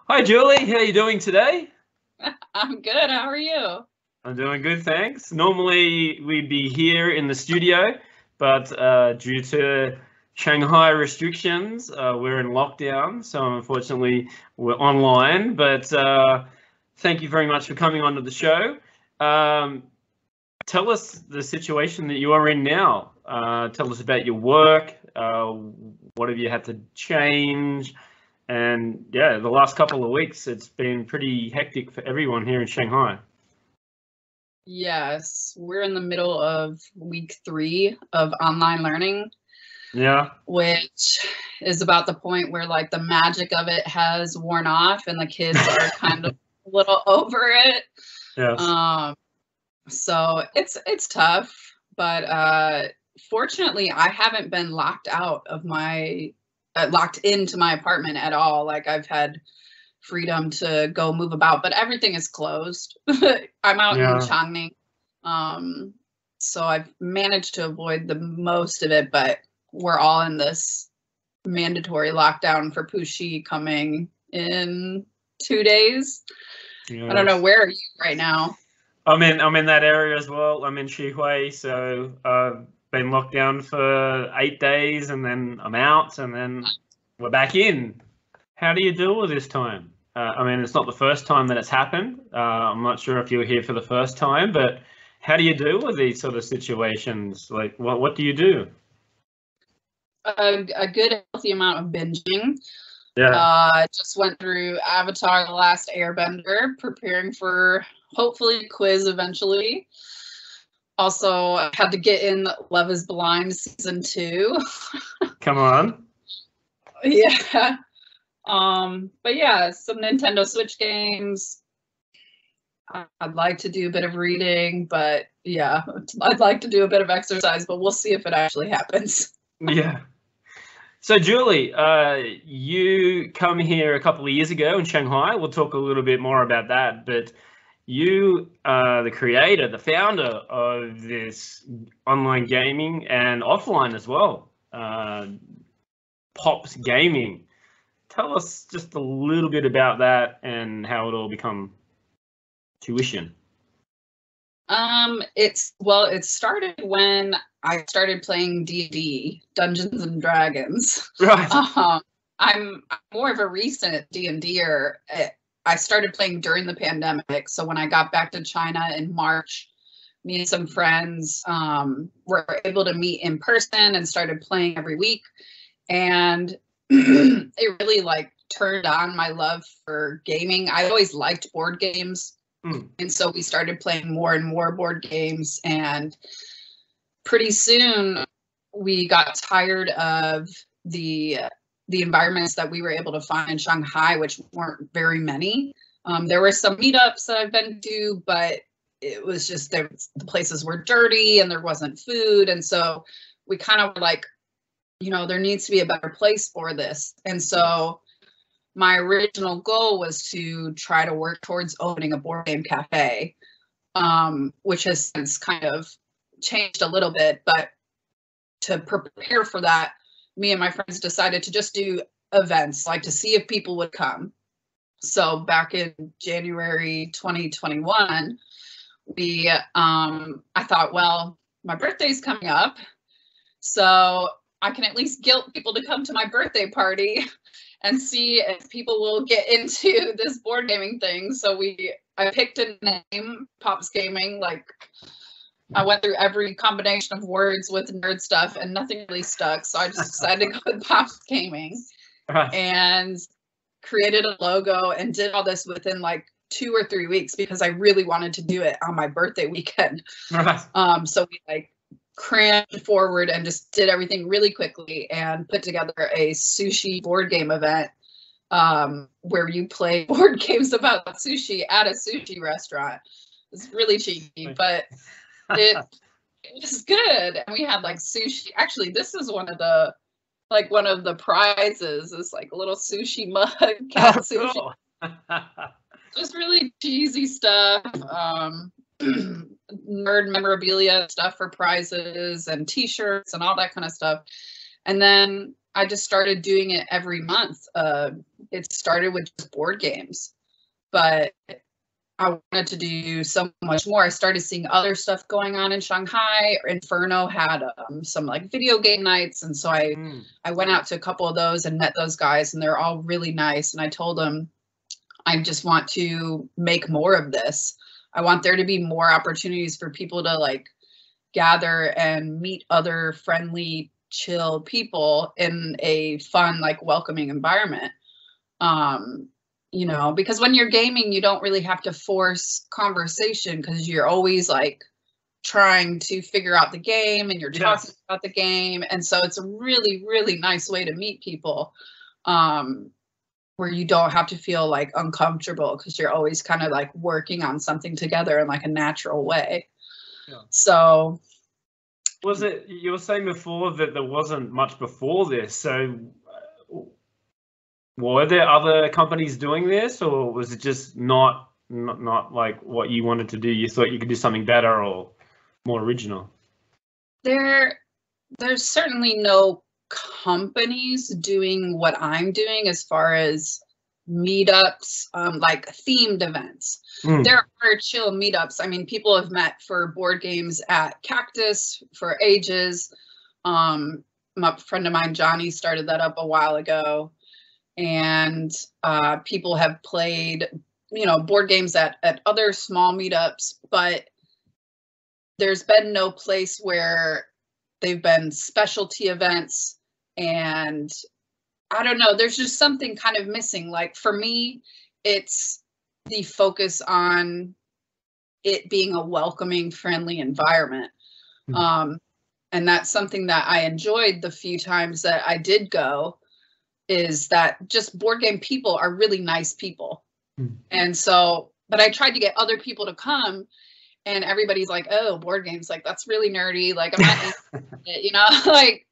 Hi Julie, how are you doing today? I'm good. How are you? I'm doing good, thanks. Normally we'd be here in the studio, but due to Shanghai restrictions, we're in lockdown, so unfortunately we're online. But thank you very much for coming onto the show. Um, Tell us the situation that you are in now. Tell us about your work. What have you had to change? And yeah, the last couple of weeks, it's been pretty hectic for everyone here in Shanghai. Yes, we're in the middle of week 3 of online learning, Yeah, which is about the point where like the magic of it has worn off and the kids are kind of a little over it. yes, Um, so it's tough, but fortunately I haven't been locked out of my locked into my apartment at all. Like I've had freedom to go move about, but everything is closed. I'm out in yeah, Changning, so I've managed to avoid the most of it, but we're all in this mandatory lockdown for Puxi coming in 2 days. I don't know, yes. where are you right now? I'm in that area as well. I'm in Shanghai, so I've been locked down for 8 days, and then I'm out, and then we're back in. How do you deal with this time? It's not the first time that it's happened. I'm not sure if you were here for the first time, but how do you deal with these sort of situations? Like, what do you do? A good healthy amount of binging. Yeah. Just went through Avatar: The Last Airbender, preparing for hopefully a quiz eventually. Also, had to get in Love is Blind season 2. Come on. Yeah. But yeah, some Nintendo Switch games. I'd like to do a bit of reading, but yeah, I'd like to do a bit of exercise, but we'll see if it actually happens. Yeah. So, Julie, you come here a couple of years ago in Shanghai. We'll talk a little bit more about that. But you are the creator, the founder of this online gaming and offline as well, Pops Gaming. Tell us just a little bit about that and how it all become tuition. It started when I started playing D&D, Dungeons and Dragons. Right. I'm more of a recent D&Der. I started playing during the pandemic, so when I got back to China in March, me and some friends were able to meet in person and started playing every week, and it really like turned on my love for gaming. I always liked board games. And so we started playing more and more board games, and pretty soon we got tired of the environments that we were able to find in Shanghai, which weren't very many. There were some meetups that I've been to, but it was just the places were dirty and there wasn't food. And so we kind of were like, there needs to be a better place for this. And so my original goal was to try to work towards opening a board game cafe, which has since kind of changed a little bit. But to prepare for that, me and my friends decided to just do events, like to see if people would come. So back in January 2021, I thought, well, my birthday's coming up, so I can at least guilt people to come to my birthday party and see if people will get into this board gaming thing. So I picked a name, Pops Gaming. Like I went through every combination of words with nerd stuff and nothing really stuck. So I just decided to go with Pops Gaming. Right. And created a logo and did all this within like 2 or 3 weeks because I really wanted to do it on my birthday weekend. Right. So we like crammed forward and just did everything really quickly and put together a sushi board game event where you play board games about sushi at a sushi restaurant. It's really cheeky, but it was good. And we had like sushi. Actually, this is one of the prizes is like a little sushi mug, cat sushi. Cool. Just really cheesy stuff. Nerd memorabilia stuff for prizes and t-shirts and all that kind of stuff. And then I just started doing it every month. It started with just board games, but I wanted to do so much more. I started seeing other stuff going on in Shanghai. Inferno had some like video game nights, and so I went out to a couple of those and met those guys, and they're all really nice. And I told them, I just want to make more of this. I want there to be more opportunities for people to like gather and meet other friendly, chill people in a fun, like welcoming environment. You know, because when you're gaming, you don't really have to force conversation because you're always like trying to figure out the game and you're talking about the game. And so it's a really, really nice way to meet people, where you don't have to feel like uncomfortable because you're always kind of like working on something together in like a natural way. Yeah. So was it, you were saying before that there wasn't much before this, so were there other companies doing this, or was it just not like what you wanted to do? You thought you could do something better or more original? There's certainly no companies doing what I'm doing as far as meetups, like themed events. There are chill meetups. I mean, people have met for board games at Cactus for ages. A friend of mine, Johnny, started that up a while ago. And people have played, you know, board games at other small meetups, but there's been no place where they've been specialty events. And I don't know, there's just something kind of missing. Like for me, it's the focus on it being a welcoming, friendly environment. And that's something that I enjoyed the few times that I did go, is that just board game people are really nice people. And so, but I tried to get other people to come, and everybody's like, oh, board games, like that's really nerdy, like I'm not into it, you know, like,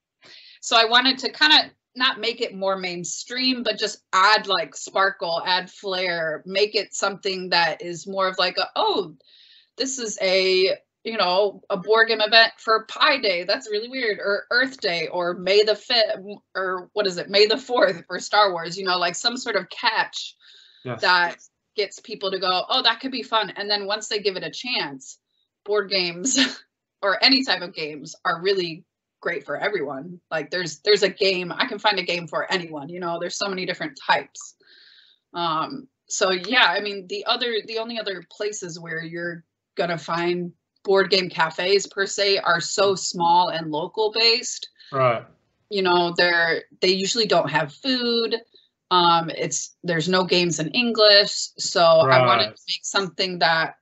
so I wanted to kind of not make it more mainstream, but just add like sparkle, add flair, make it something that is more of like oh, this is a, you know, a board game event for Pi Day. That's really weird. Or Earth Day, or May the 5th, or what is it? May the 4th for Star Wars, you know, like some sort of catch that gets people to go, oh, that could be fun. And then once they give it a chance, board games or any type of games are really great for everyone. Like there's a game, I can find a game for anyone, you know, there's so many different types. So yeah, I mean, the only other places where you're gonna find board game cafes per se are so small and local based. Right. You know, they usually don't have food. There's no games in English. So I wanted to make something that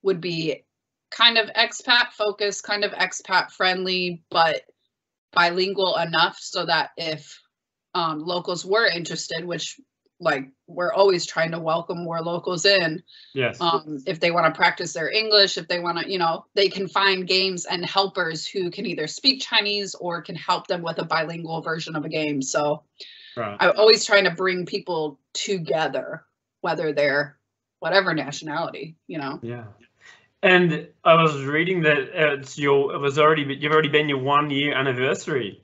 would be kind of expat focused, kind of expat friendly, but bilingual enough so that if locals were interested, which like we're always trying to welcome more locals in. Yes. If they want to practice their English, if they want to, you know, they can find games and helpers who can either speak Chinese or can help them with a bilingual version of a game. So I'm always trying to bring people together, whether they're whatever nationality, you know. Yeah. And I was reading that you've already been your 1 year anniversary.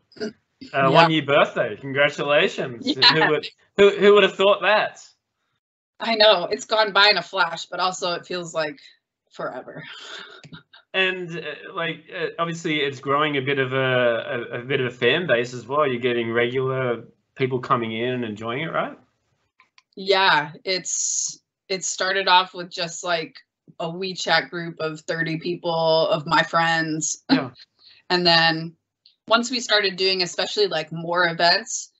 1 year birthday. Congratulations. Yeah. Who would have thought that? I know, it's gone by in a flash, but also it feels like forever. And obviously it's growing a bit of a fan base as well. You're getting regular people coming in and enjoying it, right? Yeah, it started off with just like a WeChat group of 30 people of my friends. Yeah. And then once we started doing, especially like more events,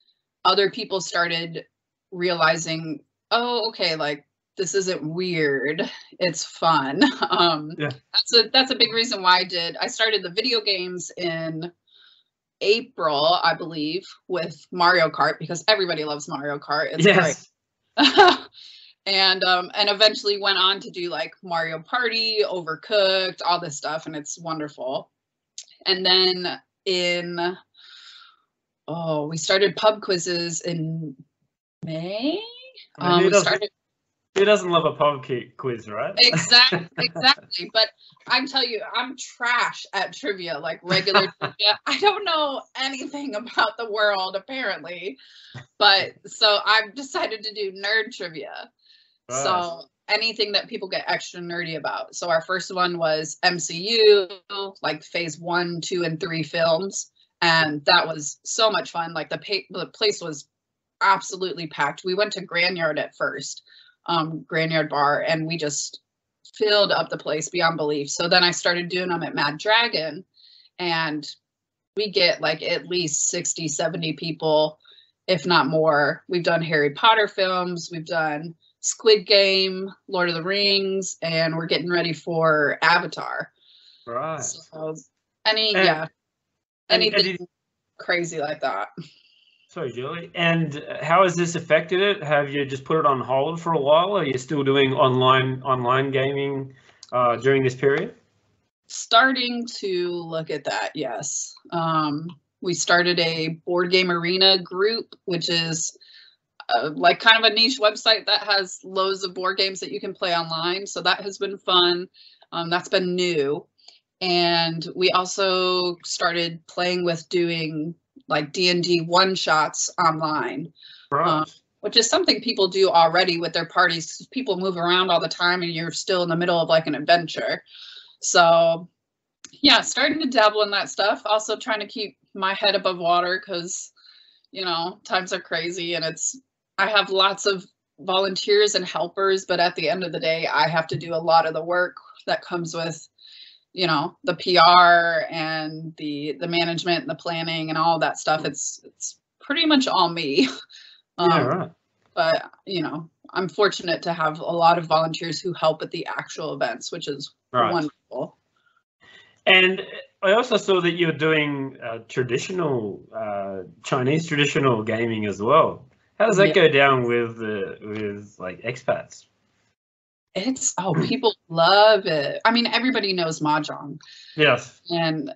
other people started realizing, oh, okay, like this isn't weird, it's fun. Yeah. That's a big reason why I started the video games in April, I believe, with Mario Kart, because everybody loves Mario Kart. It's great. And eventually went on to do like Mario Party, Overcooked, all this stuff, and it's wonderful. And then we started pub quizzes in May. Who doesn't love a pub quiz, right? Exactly. But I'm telling you, I'm trash at trivia, like regular trivia. I don't know anything about the world, apparently. But so I've decided to do nerd trivia. Right. So anything that people get extra nerdy about. So our first one was MCU, like phase 1, 2, and 3 films. And that was so much fun. Like the place was absolutely packed. We went to Grand Yard at first, Grand Yard Bar, and we just filled up the place beyond belief. So then I started doing them at Mad Dragon, and we get like at least 60, 70 people, if not more. We've done Harry Potter films, we've done Squid Game, Lord of the Rings, and we're getting ready for Avatar. Right. So anything crazy like that. Sorry, Julie. And how has this affected it? Have you just put it on hold for a while? Or are you still doing online gaming during this period? Starting to look at that, yes. We started a board game arena group, which is like kind of a niche website that has loads of board games that you can play online. So that has been fun. That's been new. And we also started playing with doing like D&D one-shots online, Right. which is something people do already with their parties. People move around all the time and you're still in the middle of like an adventure. So yeah, starting to dabble in that stuff. Also trying to keep my head above water because, you know, times are crazy and I have lots of volunteers and helpers, but at the end of the day, I have to do a lot of the work that comes with, you know, the PR and the management and the planning and all that stuff. It's pretty much all me. Yeah, right. But, you know, I'm fortunate to have a lot of volunteers who help at the actual events, which is wonderful. And I also saw that you're doing traditional Chinese traditional gaming as well. How does that go down with like expats? People love it. I mean, everybody knows mahjong. Yes. And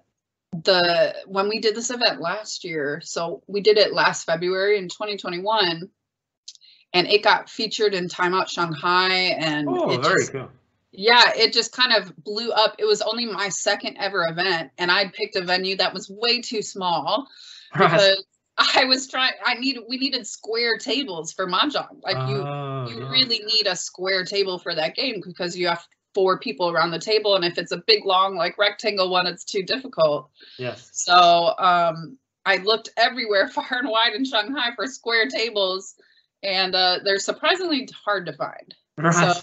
when we did this event last year, so we did it last February in 2021, and it got featured in Time Out Shanghai, and very cool. Yeah, it just kind of blew up. It was only my second ever event, and I'd picked a venue that was way too small because we needed square tables for mahjong. Like you really need a square table for that game because you have 4 people around the table, and if it's a big long like rectangle one, it's too difficult. Yes. So I looked everywhere far and wide in Shanghai for square tables, and they're surprisingly hard to find. Right. So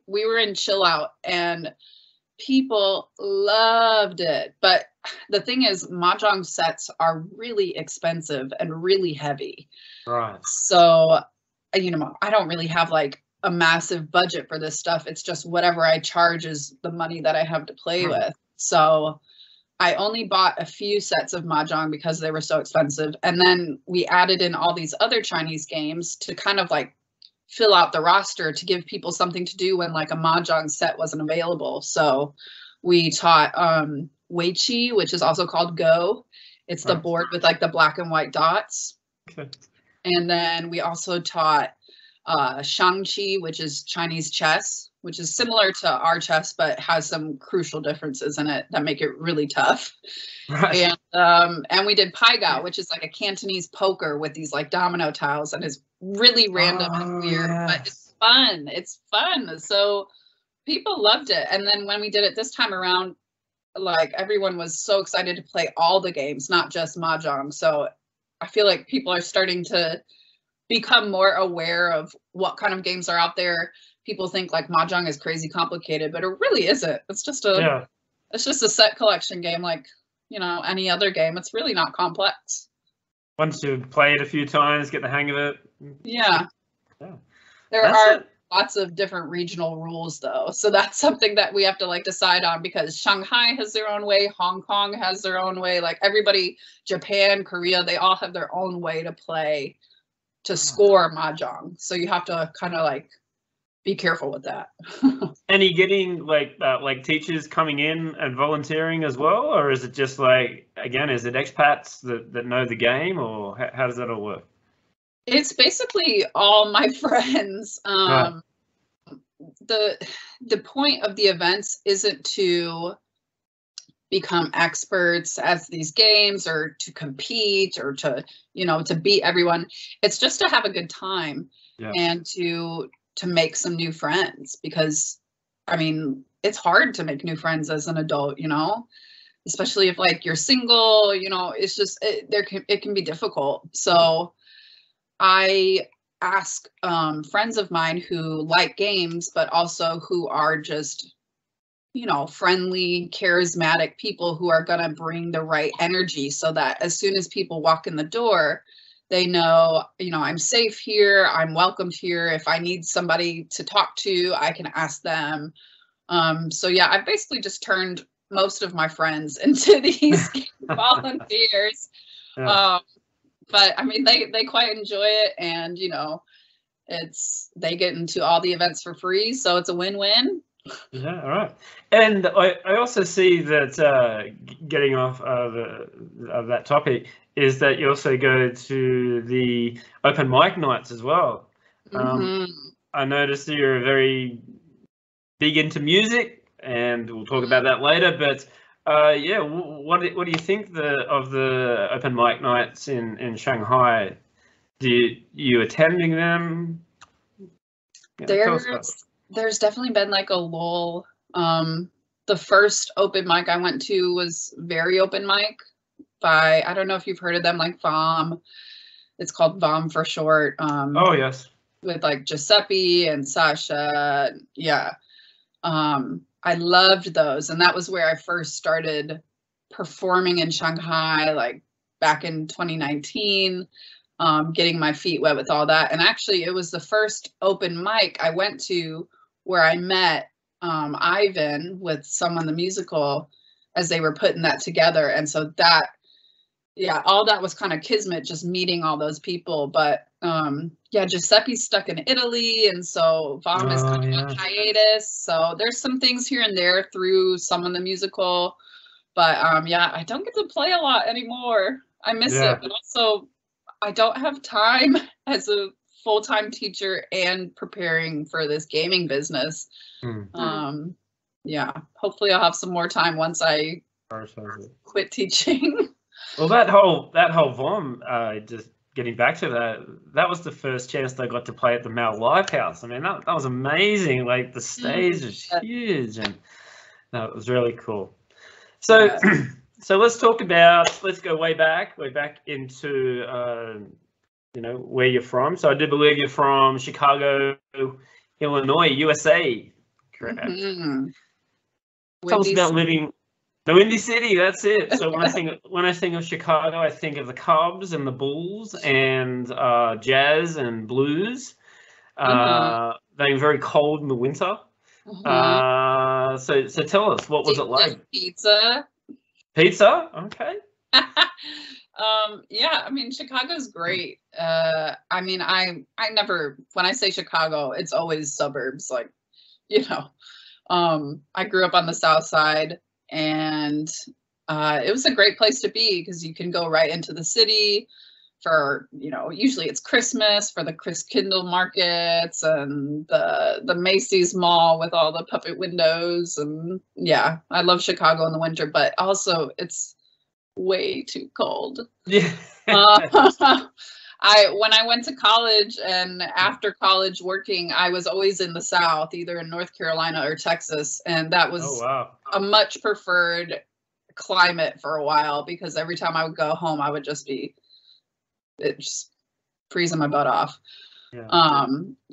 we were in Chill Out and people loved it. But the thing is, mahjong sets are really expensive and really heavy. Right. So, you know, I don't really have like a massive budget for this stuff. It's just whatever I charge is the money that I have to play with. So I only bought a few sets of mahjong because they were so expensive. And then we added in all these other Chinese games to kind of like fill out the roster to give people something to do when like a mahjong set wasn't available. So we taught Weiqi, which is also called Go. It's the board with like the black and white dots. Okay. And then we also taught Shangqi, which is Chinese chess, which is similar to our chess, but has some crucial differences in it that make it really tough. Right. And we did Pai Gao, which is like a Cantonese poker with these like domino tiles, and is really random and weird, but it's fun. It's fun. So people loved it. And then when we did it this time around, like everyone was so excited to play all the games, not just mahjong. So I feel like people are starting to become more aware of what kind of games are out there. People think like mahjong is crazy complicated, but it really isn't. It's just a set collection game, like, you know, any other game. It's really not complex. Once you play it a few times, get the hang of it. Yeah. There are lots of different regional rules though. So that's something that we have to like decide on, because Shanghai has their own way, Hong Kong has their own way, like everybody, Japan, Korea, they all have their own way to play, to score mahjong. So you have to kind of like be careful with that. And are you getting like teachers coming in and volunteering as well, or is it just like, again, is it expats that know the game, or how does that all work? It's basically all my friends. the point of the events isn't to become experts at these games or to compete or to, you know, to beat everyone. It's just to have a good time and to make some new friends, because I mean, it's hard to make new friends as an adult, you know, especially if like you're single, you know, it's just, it can be difficult. So I ask friends of mine who like games, but also who are just, you know, friendly, charismatic people who are going to bring the right energy, so that as soon as people walk in the door, they know, you know, I'm safe here, I'm welcomed here. If I need somebody to talk to, I can ask them. So yeah, I've basically just turned most of my friends into these volunteers. But I mean, they quite enjoy it, and you know, they get into all the events for free, so it's a win-win. Yeah, all right. And I also see that getting off that topic is that you also go to the open mic nights as well. I noticed that you're very big into music, and we'll talk about that later. But yeah, what do you think of the open mic nights in Shanghai? You attending them? Yeah, there's definitely been like a lull. The first open mic I went to was Very Open Mic by, I don't know if you've heard of them, like VOM. It's called VOM for short. Oh yes. With like Giuseppe and Sasha. Yeah. I loved those, and that was where I first started performing in Shanghai, like back in 2019. Getting my feet wet with all that. And actually, it was the first open mic I went to where I met Ivan with Someone the Musical as they were putting that together. And so that, yeah, all that was kind of kismet, just meeting all those people. But yeah, Giuseppe's stuck in Italy, and so VOM is kind of on hiatus. So there's some things here and there through Someone the Musical. But yeah, I don't get to play a lot anymore. I miss it, but also I don't have time as a full-time teacher and preparing for this gaming business. Yeah, hopefully I'll have some more time once I quit teaching. Well, that whole VOM, just getting back to that was the first chance they got to play at the Mao Live House. I mean, that was amazing. Like the stage was huge, and no, it was really cool. So. So let's go way back into, you know, where you're from. So I do believe you're from Chicago, Illinois, USA, correct? Tell us about living the Windy City. That's it. So when I think of Chicago, I think of the Cubs and the Bulls and jazz and blues. Being very cold in the winter. So tell us, what was it like? Pizza, okay. Yeah, I mean, Chicago's great. I mean, I never, when I say Chicago, it's always suburbs, like, you know. I grew up on the South Side, and it was a great place to be because you can go right into the city for, you know, usually it's Christmas for the Chris Kindle markets and the Macy's Mall with all the puppet windows. And yeah, I love Chicago in the winter, but also it's way too cold. Yeah. When I went to college and after college working, I was always in the South, either in North Carolina or Texas. And that was a much preferred climate for a while, because every time I would go home, I would just be freezing my butt off.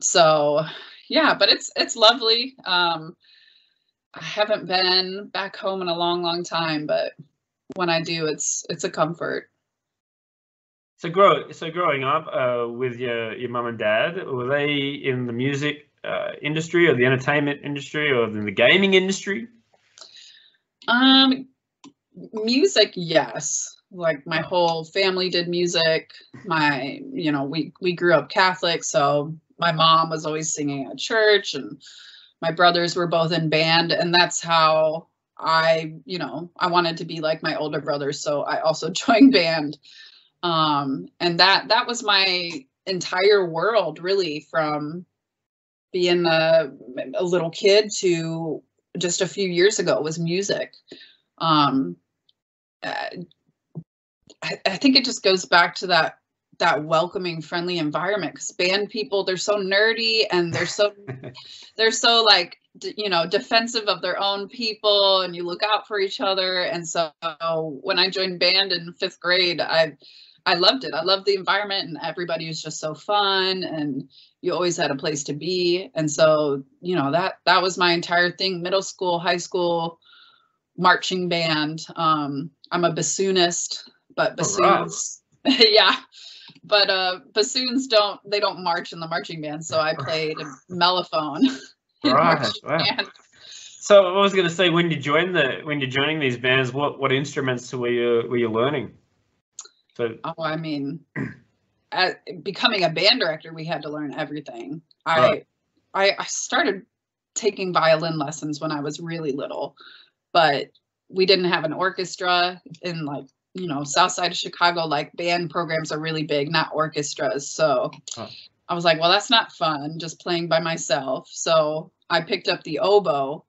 So yeah, but it's lovely. I haven't been back home in a long time, but when I do, it's a comfort. So growing up with your mum and dad, were they in the music industry or the entertainment industry or in the gaming industry? Music, yes. Like my whole family did music. We grew up Catholic, so my mom was always singing at church, and my brothers were both in band, and that's how I wanted to be like my older brothers, so I also joined band. And that was my entire world, really, from being a little kid to just a few years ago was music. I think it just goes back to that welcoming, friendly environment, because band people, they're so nerdy and they're so like, defensive of their own people, and you look out for each other. And so when I joined band in 5th grade, I loved it. I loved the environment, and everybody was just so fun, and you always had a place to be. And so, that was my entire thing. Middle school, high school, marching band. I'm a bassoonist, but bassoons, yeah. But bassoons don't march in the marching band. So I played a mellophone. Right. Wow. So I was going to say, when you're joining these bands, what instruments were you learning? So, I mean, becoming a band director, we had to learn everything. Right. I started taking violin lessons when I was really little, but we didn't have an orchestra in, like, south side of Chicago. Like, band programs are really big, not orchestras. So I was like, well, that's not fun, just playing by myself. So I picked up the oboe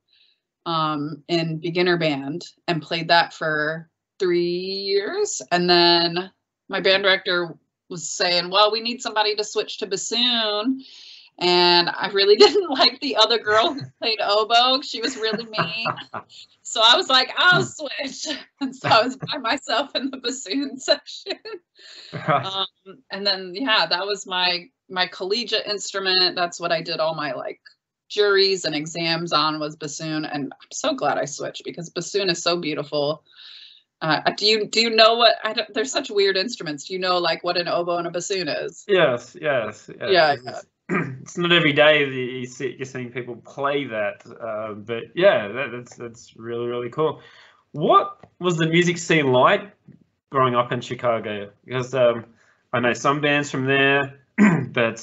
in beginner band and played that for 3 years. And then my band director was saying, well, we need somebody to switch to bassoon. And I really didn't like the other girl who played oboe. She was really mean. So I was like, I'll switch. And so I was by myself in the bassoon section. And then, yeah, that was my collegiate instrument. That's what I did all my, like, juries and exams on, was bassoon. And I'm so glad I switched, because bassoon is so beautiful. Do you know what? There's such weird instruments. Do you know, like, what an oboe and a bassoon is? Yes. Yeah. It's not every day that you're seeing people play that, but yeah, that's really, really cool. What was the music scene like growing up in Chicago? Because I know some bands from there, but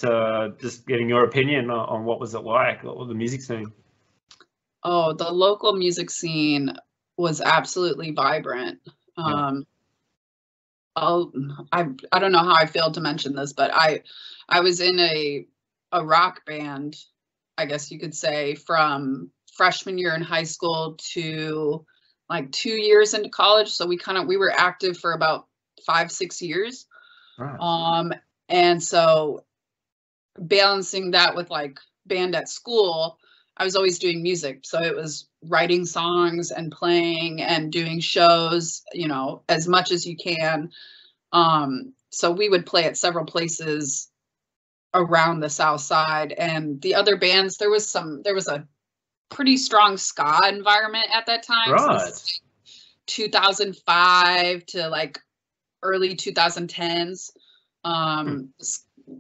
just getting your opinion on what was it like? What was the music scene? Oh, the local music scene was absolutely vibrant. I don't know how I failed to mention this, but I was in a rock band, I guess you could say, from freshman year in high school to like 2 years into college. So we were active for about 5-6 years. Right. And so balancing that with, like, band at school, I was always doing music. So it was writing songs and playing and doing shows, as much as you can. So we would play at several places around the South Side, and the other bands, there was a pretty strong ska environment at that time. Right. So this is 2005 to like early 2010s.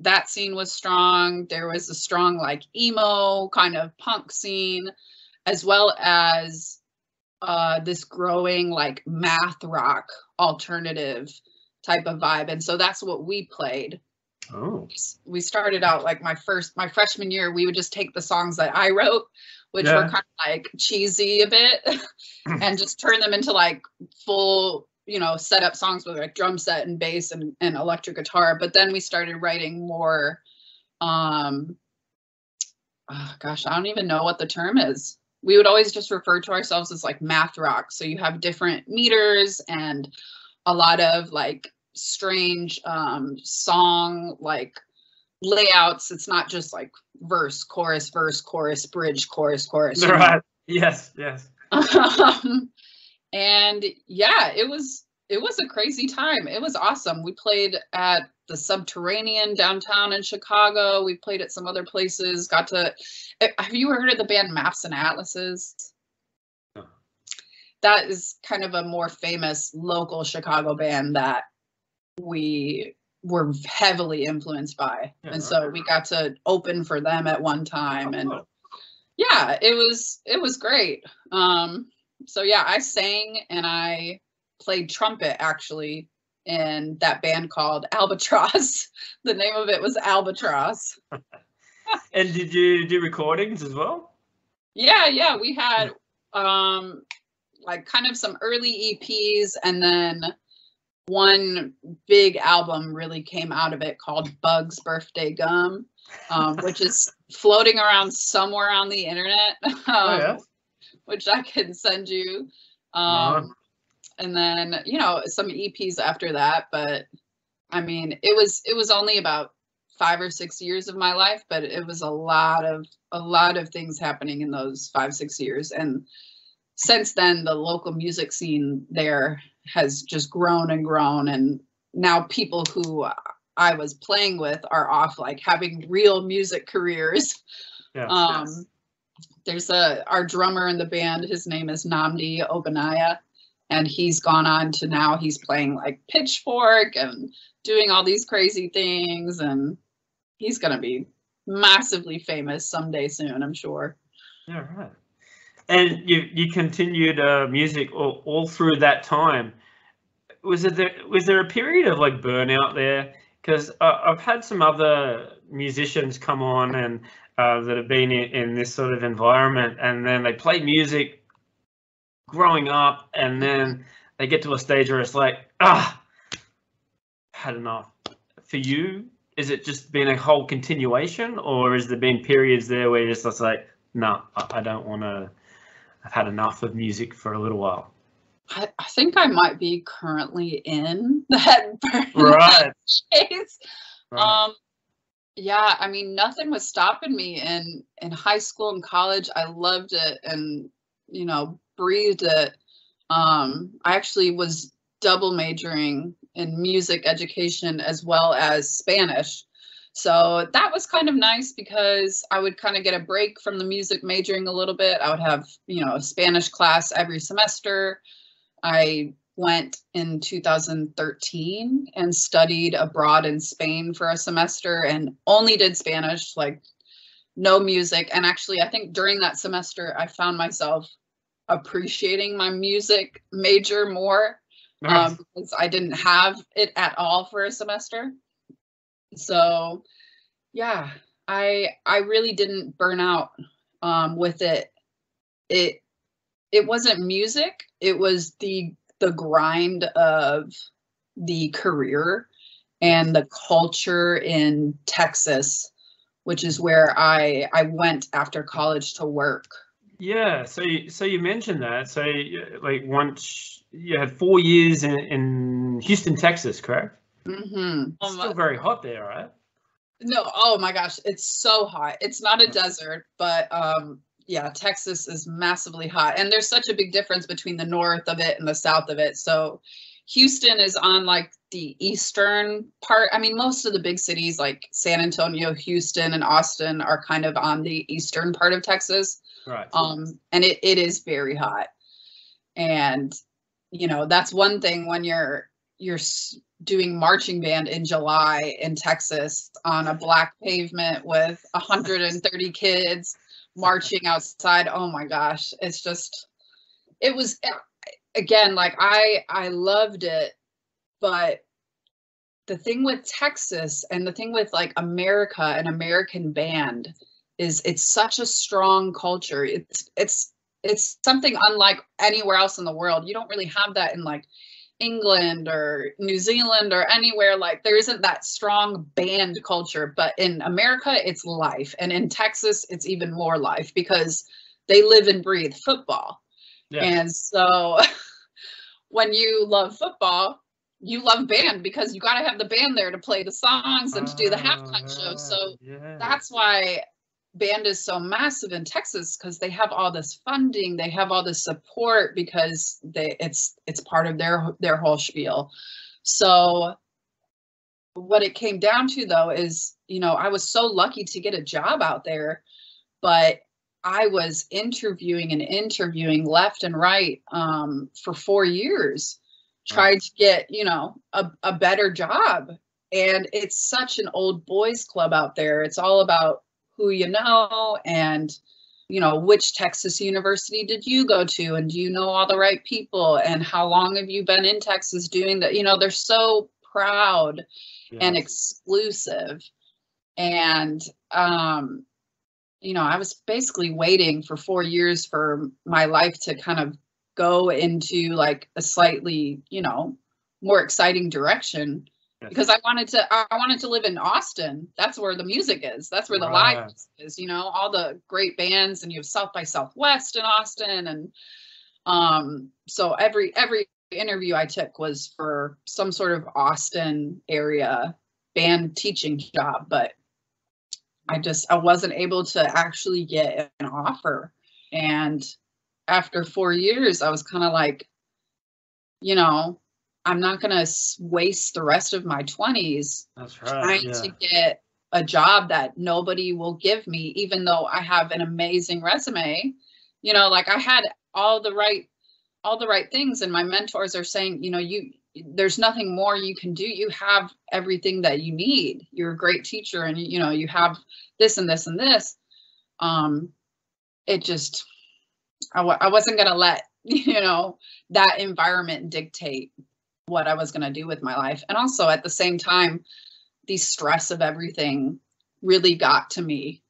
That scene was strong. There was a strong, like, emo kind of punk scene, as well as this growing, like, math rock alternative type of vibe. And so that's what we played. Oh. We started out, like, my freshman year, we would just take the songs that I wrote, which were kind of like cheesy a bit, and just turn them into, like, full, set up songs with, like, drum set and bass and electric guitar. But then we started writing more, gosh, I don't even know what the term is. We would always just refer to ourselves as, like, math rock. So you have different meters and a lot of, like, strange song, like, layouts. It's not just like verse, chorus, bridge, chorus. Right. Yes. And yeah, it was a crazy time. It was awesome. We played at the Subterranean downtown in Chicago. We played at some other places. Have you heard of the band Maps and Atlases? No. That is kind of a more famous local Chicago band that we were heavily influenced by. Yeah, and so we got to open for them at one time. And yeah, it was great. So yeah, I sang and I played trumpet actually in that band called Albatross. The name of it was Albatross. And did you do recordings as well? Yeah, we had like kind of some early EPs, and then one big album really came out of it called Bug's Birthday Gum, which is floating around somewhere on the internet, which I can send you. And then, you know, some EPs after that. But I mean, it was only about 5 or 6 years of my life, but it was a lot of things happening in those 5-6 years. And since then, the local music scene there has just grown and grown. And now people who I was playing with are off, like having real music careers. Yes. There's our drummer in the band. His name is Namdi Obanaya, and he's gone on to now he's playing like Pitchfork and doing all these crazy things. And he's going to be massively famous someday soon, I'm sure. Yeah, right. And you continued music all through that time. Was there a period of like burnout there? Because I've had some other musicians come on and that have been in this sort of environment, and then they play music growing up, and then they get to a stage where it's like, had enough. For you, is it just been a whole continuation, or has there been periods there where you're just like, no, I don't want to, I've had enough of music for a little while? I think I might be currently in that burnout phase. Right. Yeah, I mean, nothing was stopping me in high school and college. I loved it and, you know, breathed it. I actually was double majoring in music education as well as Spanish. So that was kind of nice because I would kind of get a break from the music majoring a little bit. I would have, you know, a Spanish class every semester. I went in 2013 and studied abroad in Spain for a semester and only did Spanish, like no music. And actually, I think during that semester, I found myself appreciating my music major more because I didn't have it at all for a semester. So yeah, I really didn't burn out with it. It wasn't music. It was the grind of the career and the culture in Texas, which is where I went after college to work. Yeah, so you mentioned that. So like once you had 4 years in Houston, Texas, correct? Mm-hmm. It's still very hot there, right? No, oh my gosh, it's so hot. It's not a desert, but yeah, Texas is massively hot. And there's such a big difference between the north of it and the south of it. So Houston is on like the eastern part. I mean, most of the big cities like San Antonio, Houston, and Austin are kind of on the eastern part of Texas. Right. And it is very hot. And, you know, that's one thing when you're doing marching band in July in Texas on a black pavement with 130 kids marching outside. Oh my gosh. It's just, it was, again, like I loved it, but the thing with Texas and the thing with like America and American band is it's such a strong culture. It's something unlike anywhere else in the world. You don't really have that in like England or New Zealand or anywhere. Like there isn't that strong band culture, but in America it's life, and in Texas it's even more life because they live and breathe football. Yeah. And so when you love football, you love band because you got to have the band there to play the songs and to do the halftime show. So that's why band is so massive in Texas, because they have all this funding, they have all this support because it's part of their whole spiel. So what it came down to though is, you know, I was so lucky to get a job out there, but I was interviewing left and right for 4 years, tried to get, you know, a better job. And it's such an old boys club out there. It's all about who you know and, you know, which Texas university did you go to, and do you know all the right people, and how long have you been in Texas doing that? You know, they're so proud and exclusive. And, you know, I was basically waiting for 4 years for my life to kind of go into like a slightly, you know, more exciting direction. Yes. Because I wanted to live in Austin. That's where the music is. That's where the live music is, you know, all the great bands, and you have South by Southwest in Austin. And so every interview I took was for some sort of Austin area band teaching job, but I wasn't able to actually get an offer. And after 4 years, I was kind of like, you know, I'm not going to waste the rest of my 20s trying to get a job that nobody will give me, even though I have an amazing resume. You know, like I had all the right things, and my mentors are saying, you know, there's nothing more you can do. You have everything that you need. You're a great teacher, and you know, you have this and this and this. It just, I wasn't going to let, you know, that environment dictate what I was going to do with my life. And also at the same time, the stress of everything really got to me,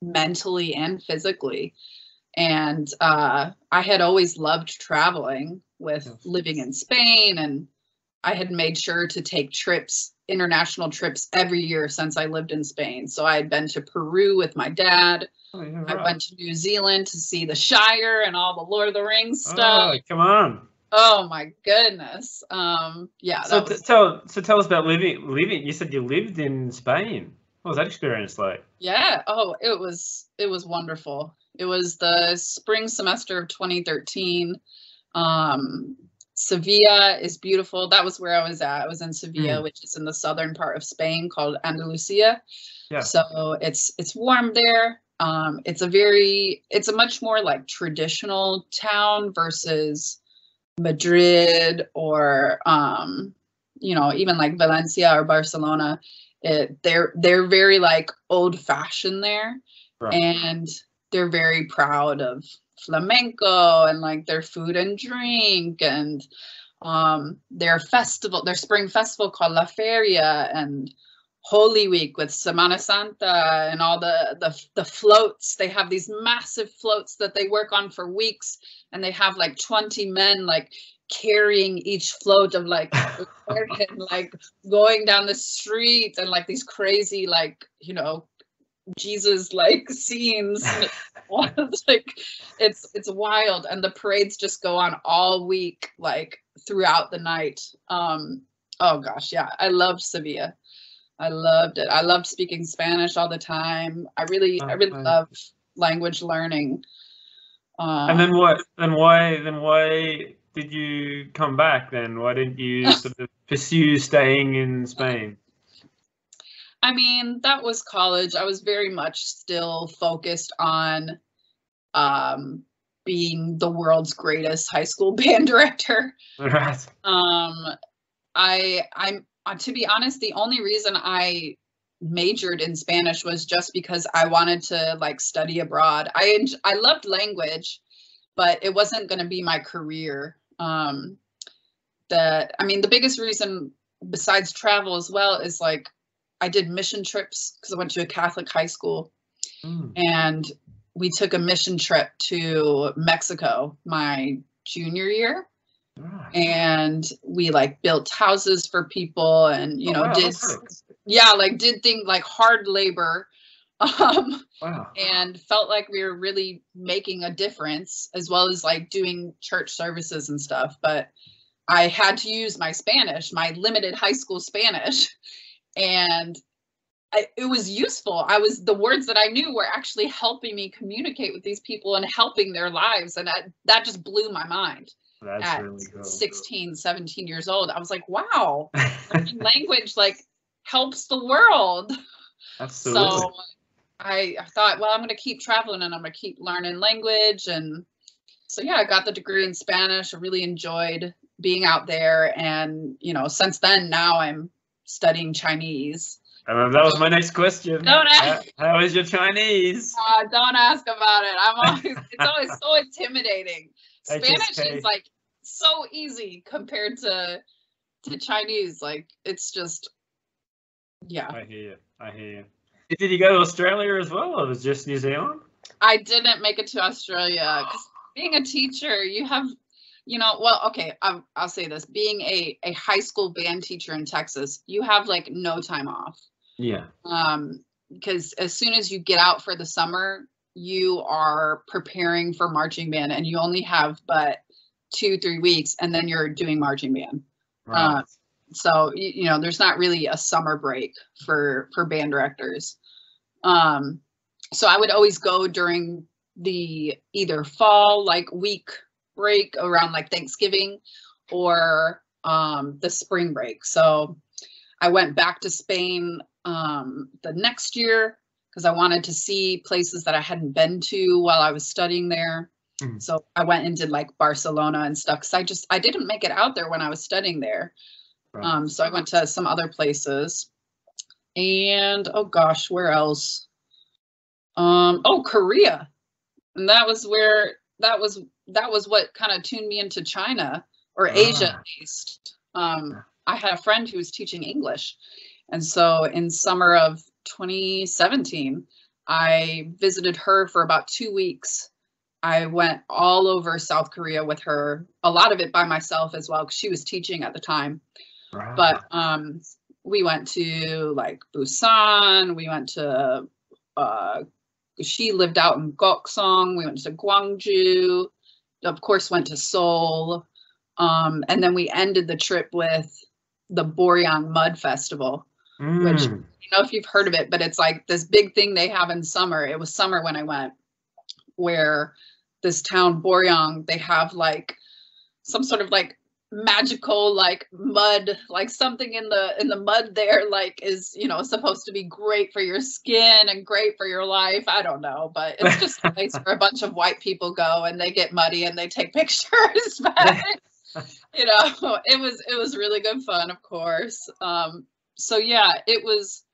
mentally and physically. And I had always loved traveling with living in Spain, and I had made sure to take international trips every year since I lived in Spain. So I had been to Peru with my dad. I went to New Zealand to see the Shire and all the Lord of the Rings stuff. Oh, come on. Oh my goodness. Yeah. So tell us about living. You said you lived in Spain. What was that experience like? Yeah. Oh, it was wonderful. It was the spring semester of 2013. Sevilla is beautiful. That was where I was at. I was in Sevilla, which is in the southern part of Spain called Andalusia. Yeah. So it's warm there. It's a much more like traditional town versus Madrid or you know, even like Valencia or Barcelona. They're very like old fashioned there, and they're very proud of flamenco and like their food and drink, and their spring festival called La Feria, and Holy Week with Semana Santa, and all the floats. They have these massive floats that they work on for weeks, and they have like 20 men like carrying each float of like and like going down the street, and like these crazy like, you know, Jesus like scenes. It's like it's wild, and the parades just go on all week, like throughout the night. Oh gosh, yeah, I loved Sevilla. I loved it. I loved speaking Spanish all the time. I really love language learning. And then what? Why did you come back then? Why didn't you sort of pursue staying in Spain? I mean, that was college. I was very much still focused on being the world's greatest high school band director. Right. I'm to be honest, the only reason I majored in Spanish was just because I wanted to like study abroad. I loved language, but it wasn't going to be my career. The biggest reason besides travel as well is like I did mission trips because I went to a Catholic high school, and we took a mission trip to Mexico my junior year. And we like built houses for people, and you know, did things like hard labor, and felt like we were really making a difference, as well as like doing church services and stuff. But I had to use my Spanish, my limited high school Spanish, and it was useful. The words that I knew were actually helping me communicate with these people and helping their lives, and that just blew my mind. That's at really cool. 16, 17 years old, I was like, wow, learning language like helps the world. Absolutely. So I thought, well, I'm going to keep traveling and I'm going to keep learning language. And so, yeah, I got the degree in Spanish. I really enjoyed being out there. And, you know, since then, now I'm studying Chinese. That was my next question. How is your Chinese? Don't ask about it. It's always so intimidating. Spanish is like so easy compared to Chinese. Like it's just, yeah. I hear you. Did you go to Australia as well, or was it just New Zealand? I didn't make it to Australia because being a teacher, you have Well, okay, I'll say this. Being a high school band teacher in Texas, you have like no time off. Yeah. Because as soon as you get out for the summer, you are preparing for marching band, and you only have but 2-3 weeks, and then you're doing marching band. Right. So there's not really a summer break for band directors. So I would always go during the either fall like week break around like Thanksgiving, or the spring break. So I went back to Spain the next year because I wanted to see places that I hadn't been to while I was studying there. Mm. So I went and did like Barcelona and stuff because I didn't make it out there when I was studying there. Right. So I went to some other places, and oh gosh, where else? Korea, and that was what kind of tuned me into China, or Asia at least. I had a friend who was teaching English, and so in summer of 2017, I visited her for about 2 weeks. I went all over South Korea with her, a lot of it by myself as well, because she was teaching at the time. Right. But we went to like Busan. We went to she lived out in Gokseong. We went to Gwangju. Of course, went to Seoul. And then we ended the trip with the Boryang Mud Festival, which, I don't know if you've heard of it, but it's like this big thing they have in summer. It was summer when I went, where this town Boryang, they have like some sort of like magical like mud, like something in the mud there, like is supposed to be great for your skin and great for your life. I don't know, but it's just a place where a bunch of white people go and they get muddy and they take pictures. But it was really good fun, of course. So yeah, it was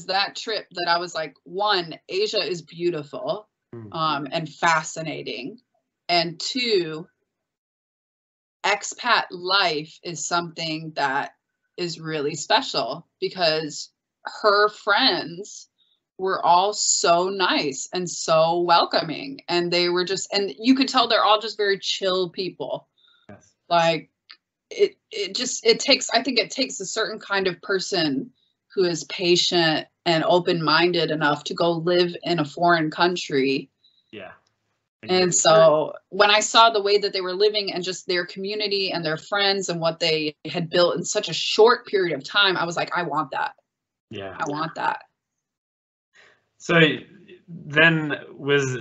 that trip that I was like, one, Asia is beautiful and fascinating, and two, expat life is something that is really special, because her friends were all so nice and so welcoming, and they were just, and you could tell they're all just very chill people. Yes. Like it takes, I think it takes a certain kind of person who is patient and open-minded enough to go live in a foreign country. Yeah. And so when I saw the way that they were living and just their community and their friends and what they had built in such a short period of time, I was like, I want that. Yeah. I want that. So then was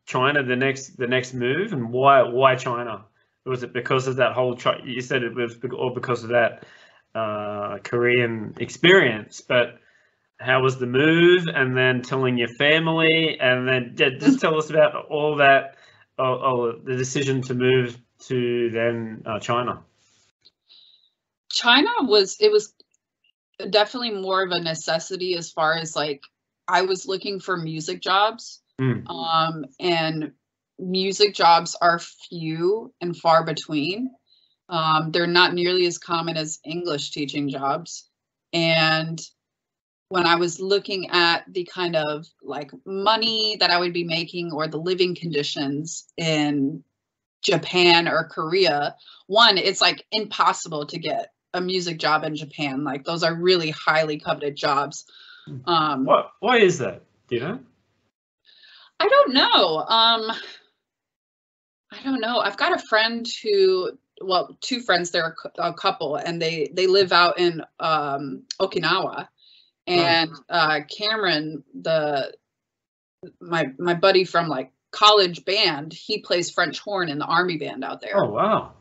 China the next move, and why China? Was it because of that whole, you said it was all because of that Korean experience, but how was the move, and then telling your family, and then just tell us about all that, the decision to move to then China. China was definitely more of a necessity, as far as like I was looking for music jobs, and music jobs are few and far between. They're not nearly as common as English teaching jobs, and when I was looking at the kind of like money that I would be making, or the living conditions in Japan or Korea, one, it's like impossible to get a music job in Japan. Like those are really highly coveted jobs. Why is that? Do you know? I don't know. I don't know. I've got a friend who, well, two friends, they're a couple, and they live out in Okinawa. And Cameron, my buddy from like college band, he plays French horn in the army band out there. Oh wow!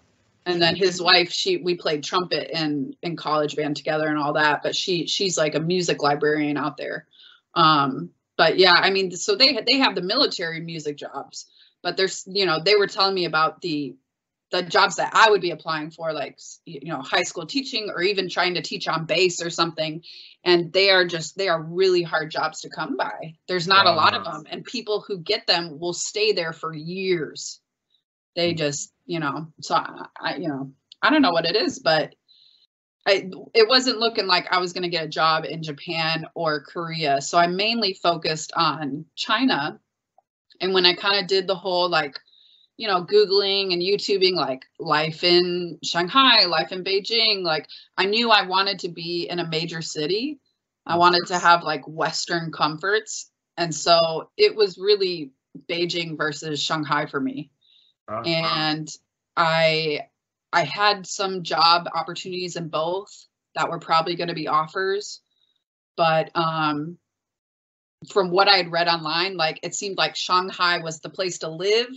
And then his wife, we played trumpet in college band together and all that. But she's like a music librarian out there. But yeah, I mean, so they have the military music jobs, but there's they were telling me about the jobs that I would be applying for, like, high school teaching, or even trying to teach on bass or something. And they are really hard jobs to come by. There's not a lot of them, and people who get them will stay there for years. They just, so I don't know what it is, but it wasn't looking like I was going to get a job in Japan or Korea. So I mainly focused on China. And when I kind of did the whole like you know, Googling and YouTubing like life in Shanghai, life in Beijing. Like I knew I wanted to be in a major city. I wanted to have like Western comforts. And so it was really Beijing versus Shanghai for me. And I had some job opportunities in both that were probably going to be offers. But from what I had read online, like it seemed like Shanghai was the place to live.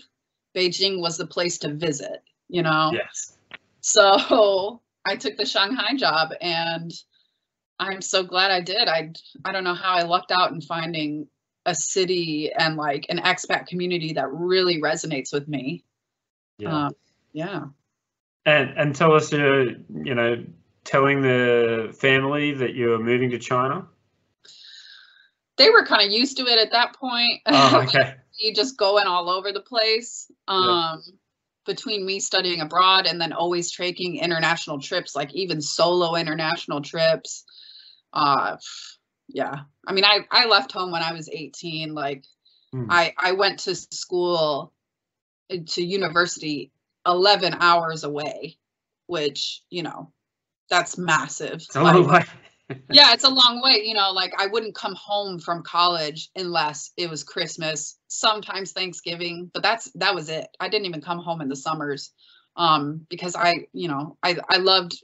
Beijing was the place to visit, you know? Yes. So I took the Shanghai job and I'm so glad I did. I don't know how I lucked out in finding a city and like an expat community that really resonates with me. Yeah. Yeah. And tell us, you know, telling the family that you're moving to China. They were kind of used to it at that point. Oh, okay. You just going all over the place. Between me studying abroad and then always taking international trips, like even solo international trips. Yeah. I mean, I left home when I was 18. Like I went to school, to university 11 hours away, which, you know, that's massive. It's a long way. Yeah, it's a long way. You know, like I wouldn't come home from college unless it was Christmas, sometimes Thanksgiving, but that was it. I didn't even come home in the summers because I loved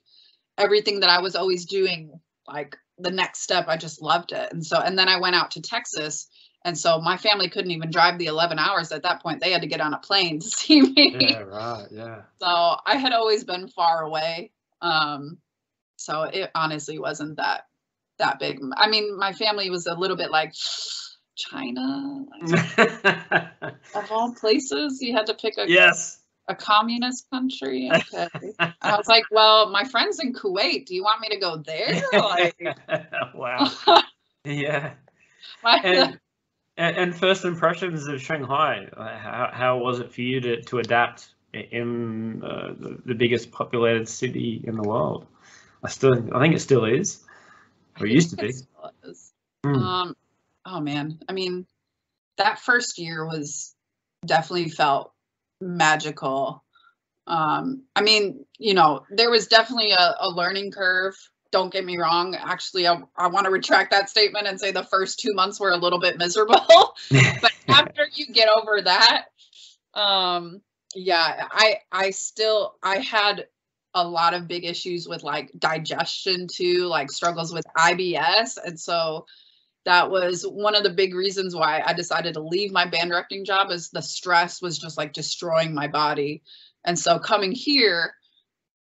everything that I was always doing. Like the next step, I just loved it. And then I went out to Texas. And so my family couldn't even drive the 11 hours at that point. They had to get on a plane to see me. Yeah, right. Yeah. So I had always been far away. So it honestly wasn't that big. I mean, my family was a little bit like, China, like, of all places, you had to pick a communist country. Okay. I was like, well, my friend's in Kuwait. Do you want me to go there? Like, wow. Yeah. And first impressions of Shanghai, how was it for you to adapt in the biggest populated city in the world? I think it still is, or it used to be. Still is. Oh man, I mean, that first year was definitely felt magical. I mean, you know, there was definitely a learning curve. Don't get me wrong. Actually, I want to retract that statement and say the first 2 months were a little bit miserable. But after you get over that, yeah, I had a lot of big issues with like digestion too, like struggles with IBS. And so that was one of the big reasons why I decided to leave my band directing job, is the stress was just like destroying my body. And so coming here,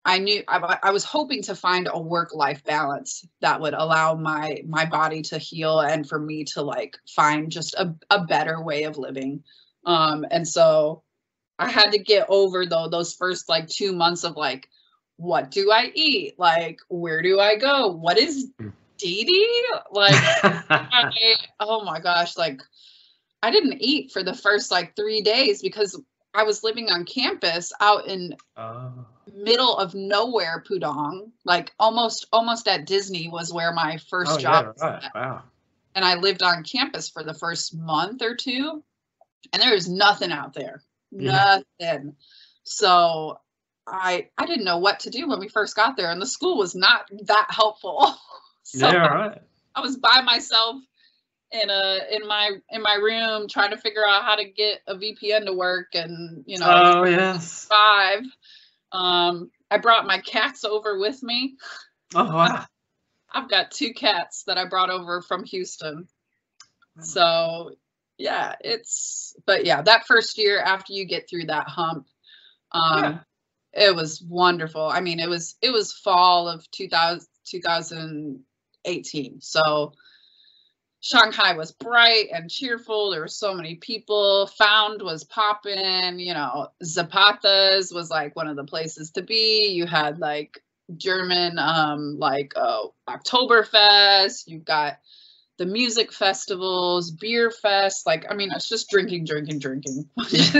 I knew I was hoping to find a work-life balance that would allow my body to heal and for me to like find just a better way of living. And so I had to get over those first like 2 months of like, what do I eat? Like, where do I go? What is Didi? Like, oh my gosh, like I didn't eat for the first like 3 days because I was living on campus out in middle of nowhere, Pudong, like almost at Disney was where my first job was at. Wow. And I lived on campus for the first month or two, and there was nothing out there. Nothing. So I didn't know what to do when we first got there, and the school was not that helpful. So yeah, right. I was by myself in my room trying to figure out how to get a VPN to work, and you know. Oh yes. 5. I brought my cats over with me. Oh wow. I've got 2 cats that I brought over from Houston. So yeah, but yeah, that first year after you get through that hump, it was wonderful. I mean, it was fall of 2018. So Shanghai was bright and cheerful. There were so many people. Found was popping, you know, Zapatas was like one of the places to be. You had like German, Oktoberfest. You've got the music festivals, beer fest. Like, I mean, it's just drinking, which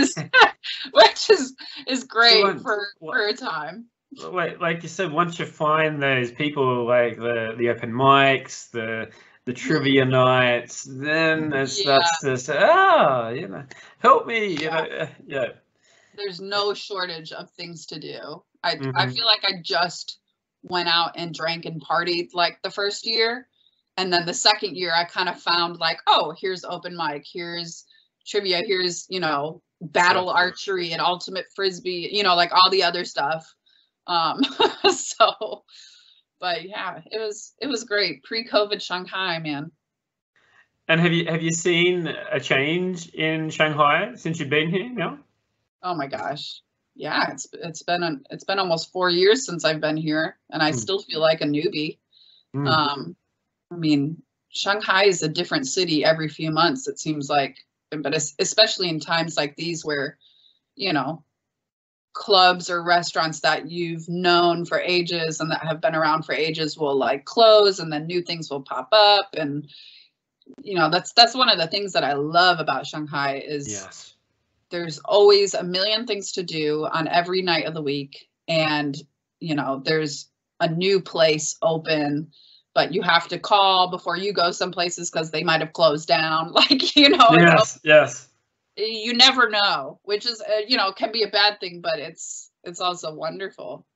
is great for a time. Like you said, once you find those people, like the open mics, the trivia nights, then it starts to say, you know, help me, you know, yeah. there's no shortage of things to do. I feel like I just went out and drank and partied like the first year. And then the second year I kind of found like, oh, here's open mic, here's trivia, here's, you know, battle archery and ultimate frisbee, you know, like all the other stuff. So, but yeah, it was great. Pre-COVID Shanghai, man. And have you seen a change in Shanghai since you've been here now? Oh my gosh. Yeah, it's been almost 4 years since I've been here, and I still feel like a newbie. I mean, Shanghai is a different city every few months, it seems like, but especially in times like these where, you know, clubs or restaurants that you've known for ages and that have been around for ages will like close, and then new things will pop up. And you know, that's one of the things that I love about Shanghai is there's always a million things to do on every night of the week. And, you know, there's a new place open, but you have to call before you go some places because they might have closed down. Like, you know, yes. You never know, which is, you know, can be a bad thing, but it's also wonderful.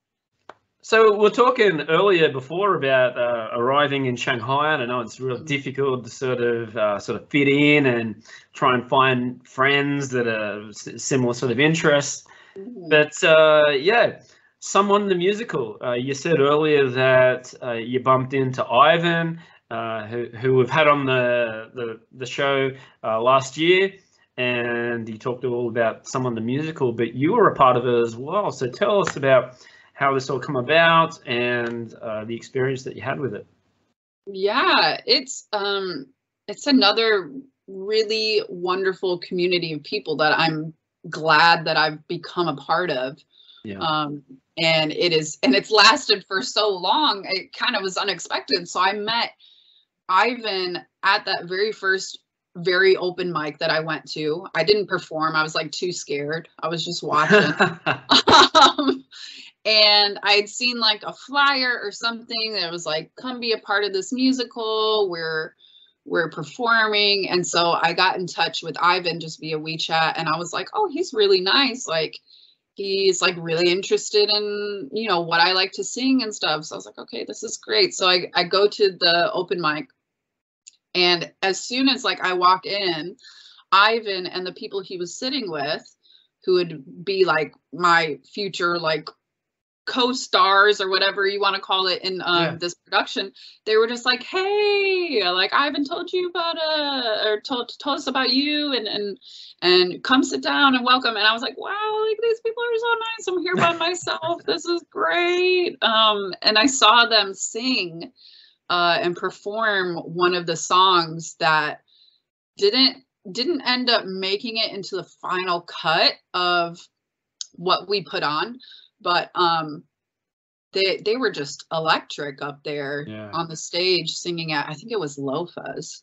So we're talking earlier before about arriving in Shanghai, and I know it's real difficult to sort of fit in and try and find friends that are similar sort of interests. But yeah, Someone the Musical. You said earlier that you bumped into Ivan, who we've had on the show last year, and he talked all about Someone the Musical. But you were a part of it as well. So tell us about how this all come about and the experience that you had with it. Yeah, it's another really wonderful community of people that I'm glad that I've become a part of. Yeah. And it's lasted for so long. It kind of was unexpected. So I met Ivan at that very first very open mic that I went to. I didn't perform. I was like too scared. I was just watching. And I'd seen like a flyer or something that was like, come be a part of this musical. We're performing. And so I got in touch with Ivan just via WeChat, and I was like, oh, he's really nice. Like, he's like really interested in, you know, what I like to sing and stuff. So I was like, okay, this is great. So I go to the open mic, and as soon as like I walk in, Ivan and the people he was sitting with, who would be like my future like co-stars or whatever you want to call it in this production, they were just like, hey, like Ivan told you about or told us about you, and come sit down and welcome. And I was like, wow, like these people are so nice. I'm here by myself. This is great. And I saw them sing and perform one of the songs that didn't end up making it into the final cut of what we put on. But they were just electric up there on the stage singing at, I think it was Lofa's.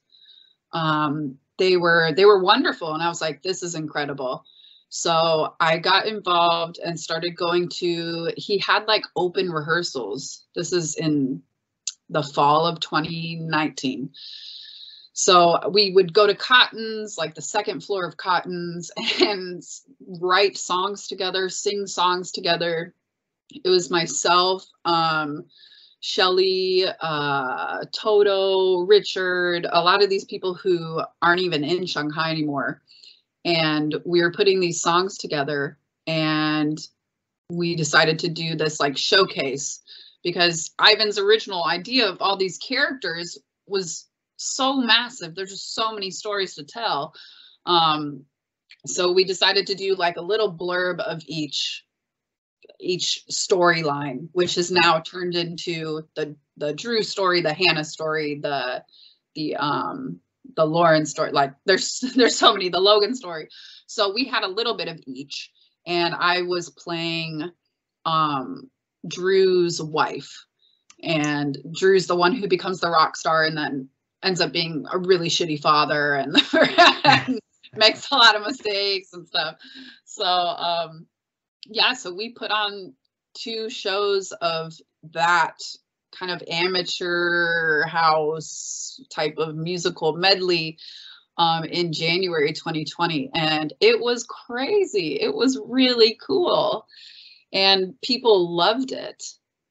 They were wonderful, and I was like, this is incredible. So I got involved and started going to, he had like open rehearsals. This is in the fall of 2019. So we would go to Cotton's, like the second floor of Cotton's, and write songs together, sing songs together. It was myself, Shelly, Toto, Richard, a lot of these people who aren't even in Shanghai anymore. And we were putting these songs together, and we decided to do this like showcase, because Ivan's original idea of all these characters was so massive. There's just so many stories to tell. So we decided to do like a little blurb of each storyline, which is now turned into the Drew story, the Hannah story, the Lauren story. Like there's so many, the Logan story. So we had a little bit of each, and I was playing Drew's wife, and Drew's the one who becomes the rock star and then ends up being a really shitty father and makes a lot of mistakes and stuff. So yeah, so we put on 2 shows of that kind of amateur house type of musical medley in January 2020, and it was crazy. It was really cool, and people loved it,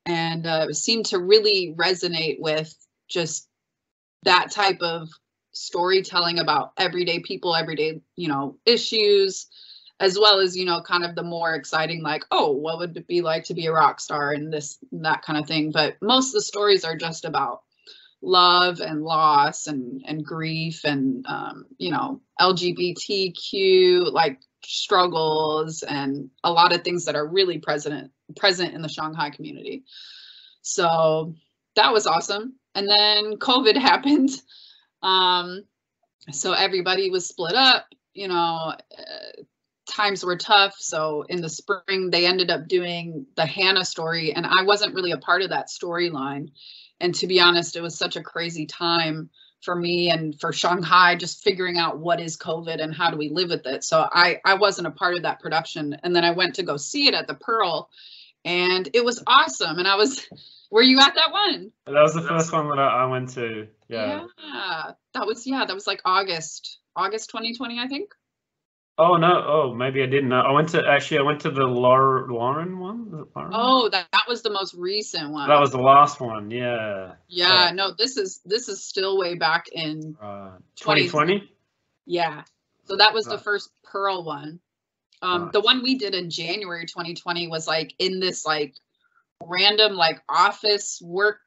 and it seemed to really resonate with just that type of storytelling about everyday people, everyday, issues, as well as, kind of the more exciting, like, oh, what would it be like to be a rock star and that kind of thing. But most of the stories are just about love and loss and grief and, LGBTQ, like, struggles and a lot of things that are really present in the Shanghai community. So that was awesome. And then COVID happened. So everybody was split up, times were tough. So in the spring, they ended up doing the Hannah story, and I wasn't really a part of that storyline. And to be honest, it was such a crazy time for me and for Shanghai, just figuring out what is COVID and how do we live with it. So I wasn't a part of that production. And then I went to go see it at the Pearl, and it was awesome. And were you at that one? That was the first one that I went to. Yeah. That was like August 2020, I think. Oh no! Oh, maybe I didn't know. I went to the Lauren one. Oh, that was the most recent one. That was the last one. Yeah. Yeah. So, no, this is still way back in 2020. Yeah. So that was the first Pearl one. The one we did in January 2020 was like in this like random like office work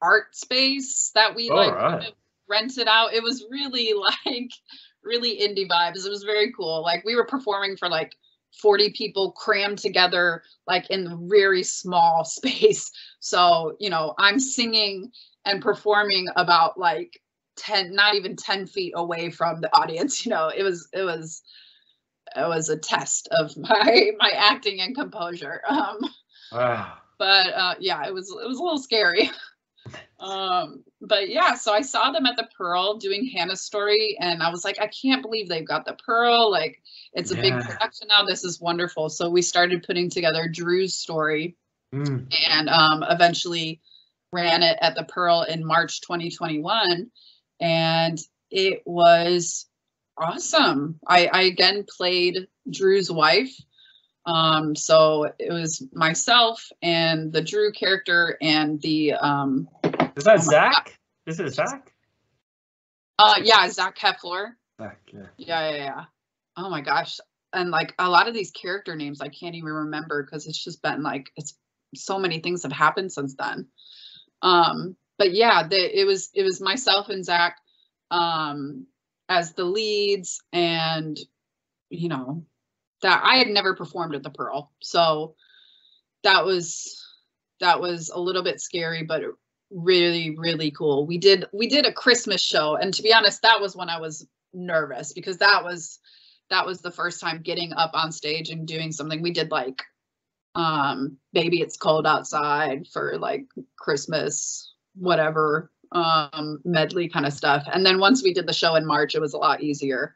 art space that we kind of rented out. It was really like really indie vibes. It was very cool. Like we were performing for like 40 people crammed together like in a very small space. So, I'm singing and performing about like 10, not even 10 feet away from the audience. It was a test of my acting and composure. Wow. But yeah, it was a little scary. But yeah, so I saw them at the Pearl doing Hannah's story, and I was like, I can't believe they've got the Pearl. Like, it's a big production now. This is wonderful. So we started putting together Drew's story, and eventually ran it at the Pearl in March 2021, and it was awesome. I again played Drew's wife. So it was myself and the Drew character and the is that Zach? Is it Zach? Yeah, Zach Heffler. Zach, Yeah. Oh my gosh. And like a lot of these character names I can't even remember because it's just been like it's so many things have happened since then. But yeah, it was myself and Zach as the leads, and that I had never performed at the Pearl. So that was a little bit scary, but really, really cool. We did a Christmas show, and to be honest, that was when I was nervous because that was the first time getting up on stage and doing something. We did like Baby It's Cold Outside for like Christmas, whatever, medley kind of stuff. And then once we did the show in March, it was a lot easier.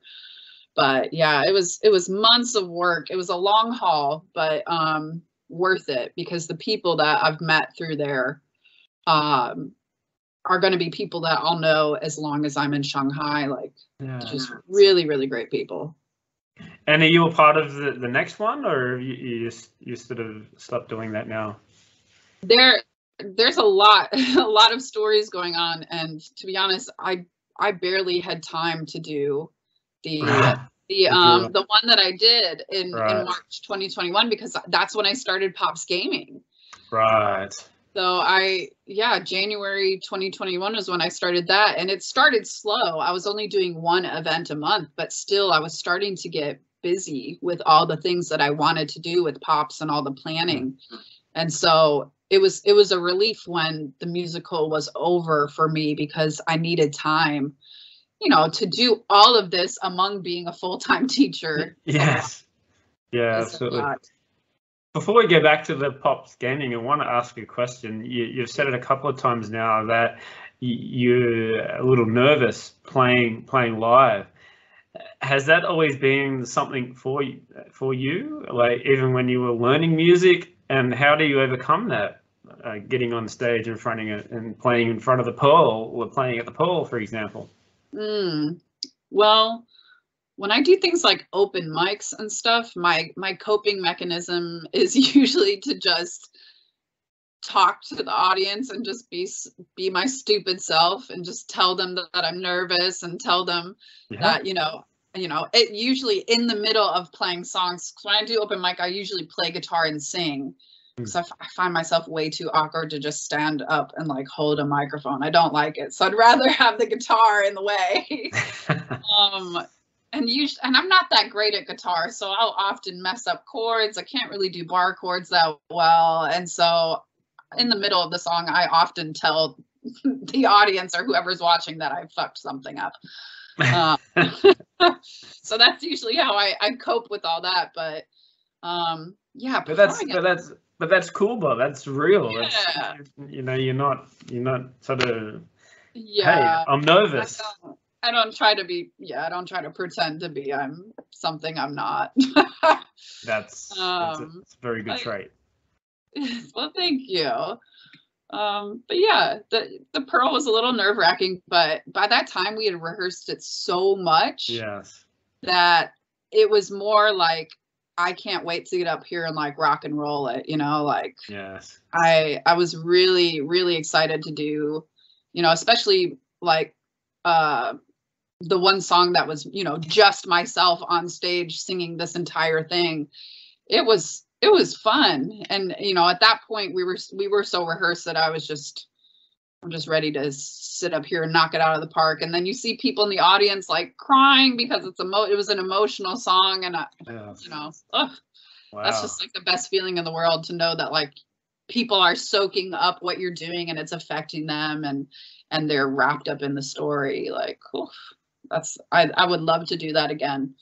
But yeah, it was months of work. It was a long haul, but worth it because the people that I've met through there are going to be people that I'll know as long as I'm in Shanghai. Like, just really, really great people. And are you a part of the next one, or you sort of stopped doing that now? There's a lot of stories going on, and to be honest, I barely had time to do the one that I did in March 2021 because that's when I started Pops Gaming. Right. So January 2021 was when I started that, and it started slow. I was only doing one event a month, but still I was starting to get busy with all the things that I wanted to do with Pops and all the planning. And so it was a relief when the musical was over for me because I needed time, to do all of this among being a full-time teacher. Yes. Yeah, absolutely. Before we go back to the Pops Gaming, I want to ask you a question. You've said it a couple of times now that you're a little nervous playing live. Has that always been something for you? Like even when you were learning music, and how do you overcome that? Getting on stage in front of it and playing in front of the Pearl, or playing at the Pearl, for example. Well, when I do things like open mics and stuff, my coping mechanism is usually to just talk to the audience and just be my stupid self and just tell them that I'm nervous and tell them that, it usually in the middle of playing songs. 'Cause when I do open mic, I usually play guitar and sing. So I find myself way too awkward to just stand up and like hold a microphone. I don't like it. So I'd rather have the guitar in the way. And I'm not that great at guitar, so I'll often mess up chords. I can't really do bar chords that well. And so in the middle of the song, I often tell the audience or whoever's watching that I fucked something up. So that's usually how I cope with all that. But yeah. But that's cool, though. That's real. Yeah. That's, you're not sort of. Yeah. Hey, I'm nervous. I don't try to be. Yeah, I don't try to pretend to be. I'm something I'm not. That's a very good trait. Well, thank you. But yeah, the Pearl was a little nerve-wracking, but by that time we had rehearsed it so much that it was more like, I can't wait to get up here and like rock and roll it, Yes. I was really, really excited to do, especially like the one song that was, just myself on stage singing this entire thing. It was fun. And, at that point we were so rehearsed that I'm just ready to sit up here and knock it out of the park. And then you see people in the audience like crying because it was an emotional song. And, that's just like the best feeling in the world, to know that like people are soaking up what you're doing and it's affecting them and they're wrapped up in the story. Like, I would love to do that again.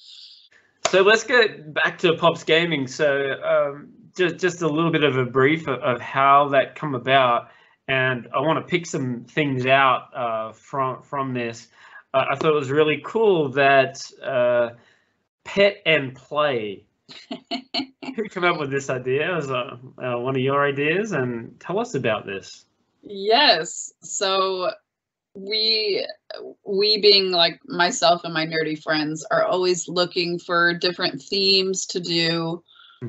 So let's get back to Pop's Gaming. So just a little bit of a brief of how that come about, and I want to pick some things out from this. I thought it was really cool that pet and play. Who came up with this idea? It was one of your ideas, and tell us about this. Yes. So we being like myself and my nerdy friends are always looking for different themes to do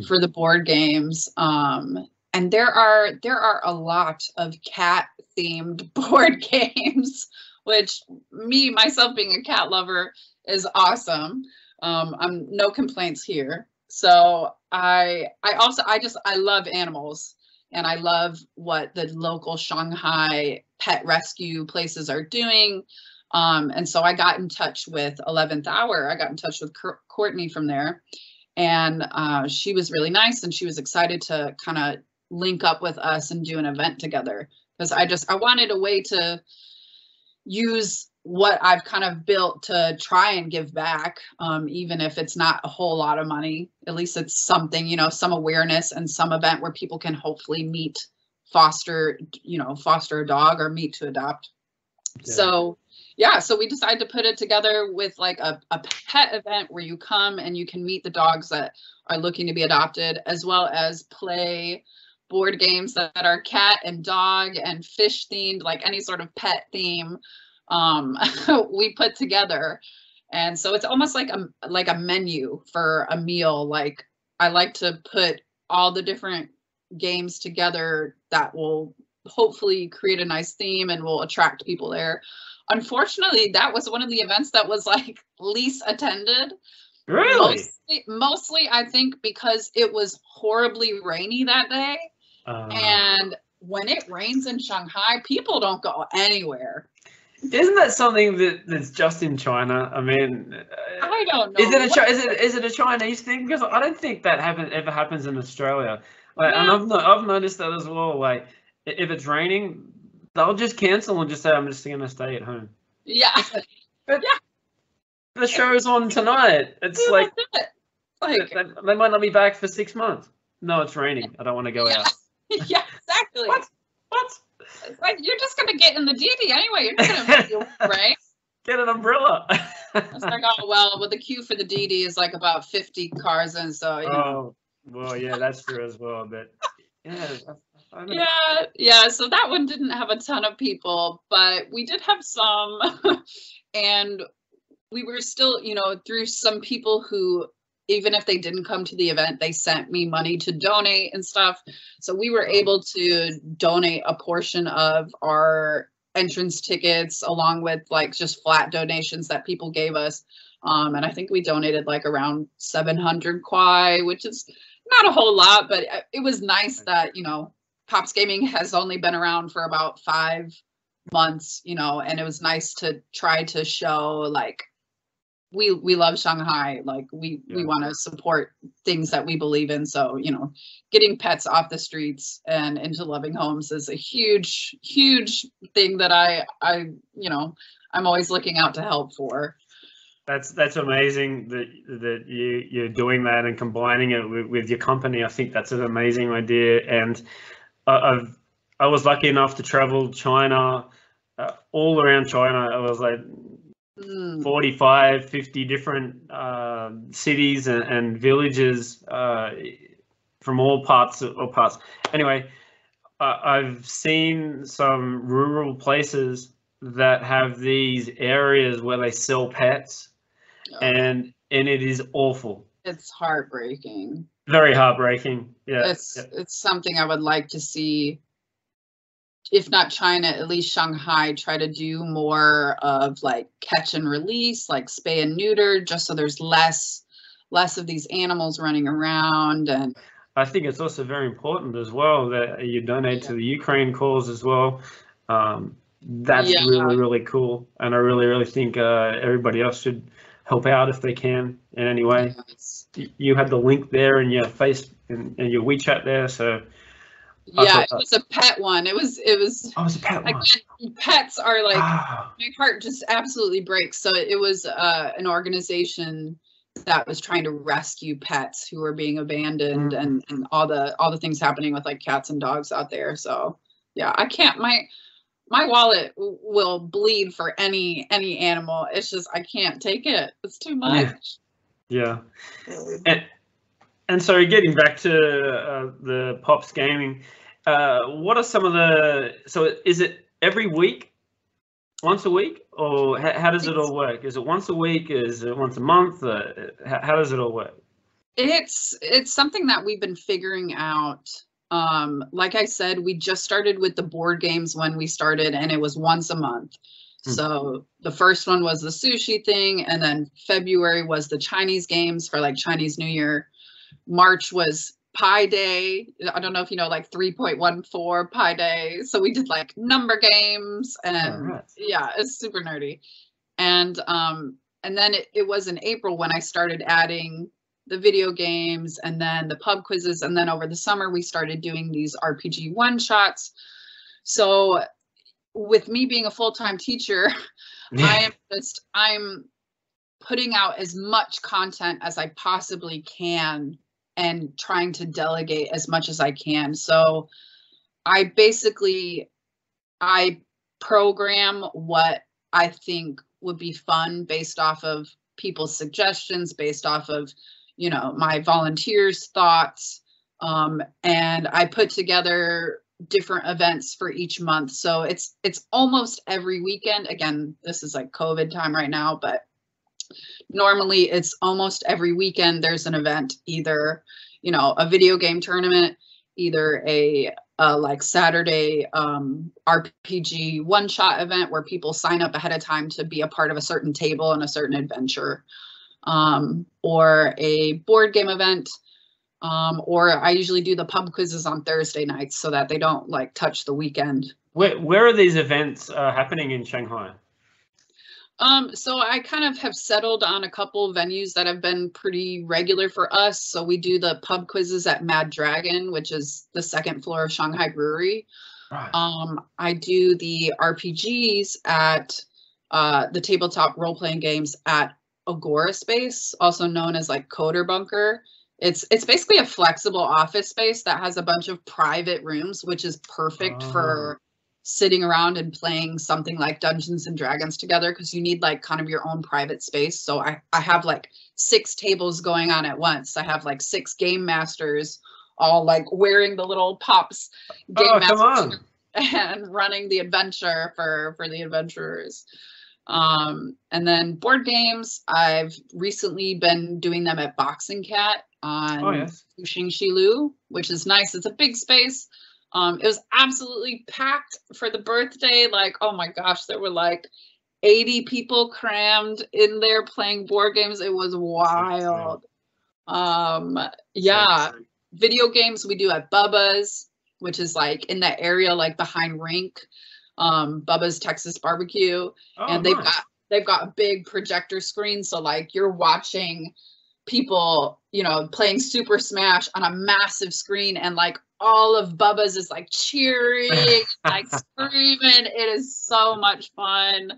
for the board games. And there are a lot of cat themed board games, which myself being a cat lover is awesome. I'm no complaints here. So I love animals. And I love what the local Shanghai pet rescue places are doing. And so I got in touch with 11th Hour. I got in touch with Courtney from there. And she was really nice. And she was excited to kind of link up with us and do an event together. Because I wanted a way to use what I've kind of built to try and give back, even if it's not a whole lot of money. At least it's something, some awareness and some event where people can hopefully foster a dog or meet to adopt. Yeah. So we decided to put it together with like a pet event where you come and you can meet the dogs that are looking to be adopted, as well as play board games that are cat and dog and fish themed, like any sort of pet theme. We put together, and so it's almost like a menu for a meal. Like, I like to put all the different games together that will hopefully create a nice theme and will attract people there. Unfortunately, that was one of the events that was like least attended. Really? Mostly I think because it was horribly rainy that day. And when it rains in Shanghai, people don't go anywhere. Isn't that something that's just in China? I mean, I don't know. Is it a Chinese thing? Because I don't think that ever happens in Australia. Like, and I've noticed that as well. Like, if it's raining, they'll just cancel and just say, "I'm just going to stay at home." Yeah. The show's on tonight. It's like they might not be back for 6 months. No, it's raining. I don't want to go out. Yeah, exactly. What? It's like, you're just gonna get in the DD anyway. You're not gonna make it right. Get an umbrella. It's like, oh well, the queue for the DD is like about 50 cars in, so Oh, well, yeah, that's true as well. But yeah. So that one didn't have a ton of people, but we did have some, and we were still, you know, through some people who, even if they didn't come to the event, they sent me money to donate and stuff. So we were able to donate a portion of our entrance tickets along with like just flat donations that people gave us. And I think we donated like around 700 kwai, which is not a whole lot, but it was nice that, you know, Pops Gaming has only been around for about 5 months, you know, and it was nice to try to show like, we love Shanghai. Like we want to support things that we believe in. So, you know, getting pets off the streets and into loving homes is a huge, huge thing that I, you know, I'm always looking out to help for. That's amazing that you're doing that and combining it with your company. I think that's an amazing idea. And I was lucky enough to travel China, all around China. I was like 45, 50 different cities and villages from all parts. Anyway, I've seen some rural places that have these areas where they sell pets, and it is awful. It's heartbreaking. Very heartbreaking. Yeah, it's something I would like to see. If not China, at least Shanghai, try to do more of like catch and release, like spay and neuter, just so there's less of these animals running around. And I think it's also very important as well that you donate to the Ukraine cause as well. That's really, really cool. And I really, really think everybody else should help out if they can in any way. Yes. You had the link there in your and your WeChat there, so. Yeah, it was a pet one. It was. Oh, it was a pet one. Again, pets are like, my heart just absolutely breaks. So it was an organization that was trying to rescue pets who were being abandoned and all the things happening with like cats and dogs out there. So yeah, I can't, my wallet will bleed for any animal. It's just, I can't take it. It's too much. Yeah. And so getting back to the Pops Gaming, what are some of so is it every week, once a week, or how does it all work? Is it once a week? Is it once a month? How does it all work? It's something that we've been figuring out. Like I said, we just started with the board games when we started, and it was once a month. So the first one was the sushi thing, and then February was the Chinese games for like Chinese New Year. March was Pi Day. I don't know if you know, like 3.14 Pi Day. So we did like number games, and yeah, it's super nerdy. And then it was in April when I started adding the video games and then the pub quizzes. And then over the summer, we started doing these RPG one-shots. So with me being a full-time teacher, I'm putting out as much content as I possibly can and trying to delegate as much as I can. So I program what I think would be fun based off of people's suggestions, based off of, you know, my volunteers' thoughts. And I put together different events for each month. So it's almost every weekend. Again, this is like COVID time right now, but normally it's almost every weekend there's an event, either, you know, a video game tournament, either a like Saturday RPG one-shot event where people sign up ahead of time to be a part of a certain table and a certain adventure, or a board game event, or I usually do the pub quizzes on Thursday nights so that they don't like touch the weekend. Where are these events happening in Shanghai? So I kind of have settled on a couple venues that have been pretty regular for us. So we do the pub quizzes at Mad Dragon, which is the second floor of Shanghai Brewery. Right. I do the RPGs at the tabletop role-playing games at Agora Space, also known as like Coder Bunker. It's basically a flexible office space that has a bunch of private rooms, which is perfect for sitting around and playing something like Dungeons and Dragons together, because you need like kind of your own private space. So I have like 6 tables going on at once. I have like 6 game masters all like wearing the little Pops game master and running the adventure for the adventurers. And then board games, I've recently been doing them at Boxing Cat on Shilu, which is nice. It's a big space. It was absolutely packed for the birthday. Like, oh my gosh, there were like 80 people crammed in there playing board games. It was wild. Yeah, video games we do at Bubba's, which is like in that area, like behind Rink, Bubba's Texas Barbecue. And they've got a big projector screen. So like you're watching people, you know, playing Super Smash on a massive screen, and like all of Bubba's is like cheering, like screaming. It is so much fun.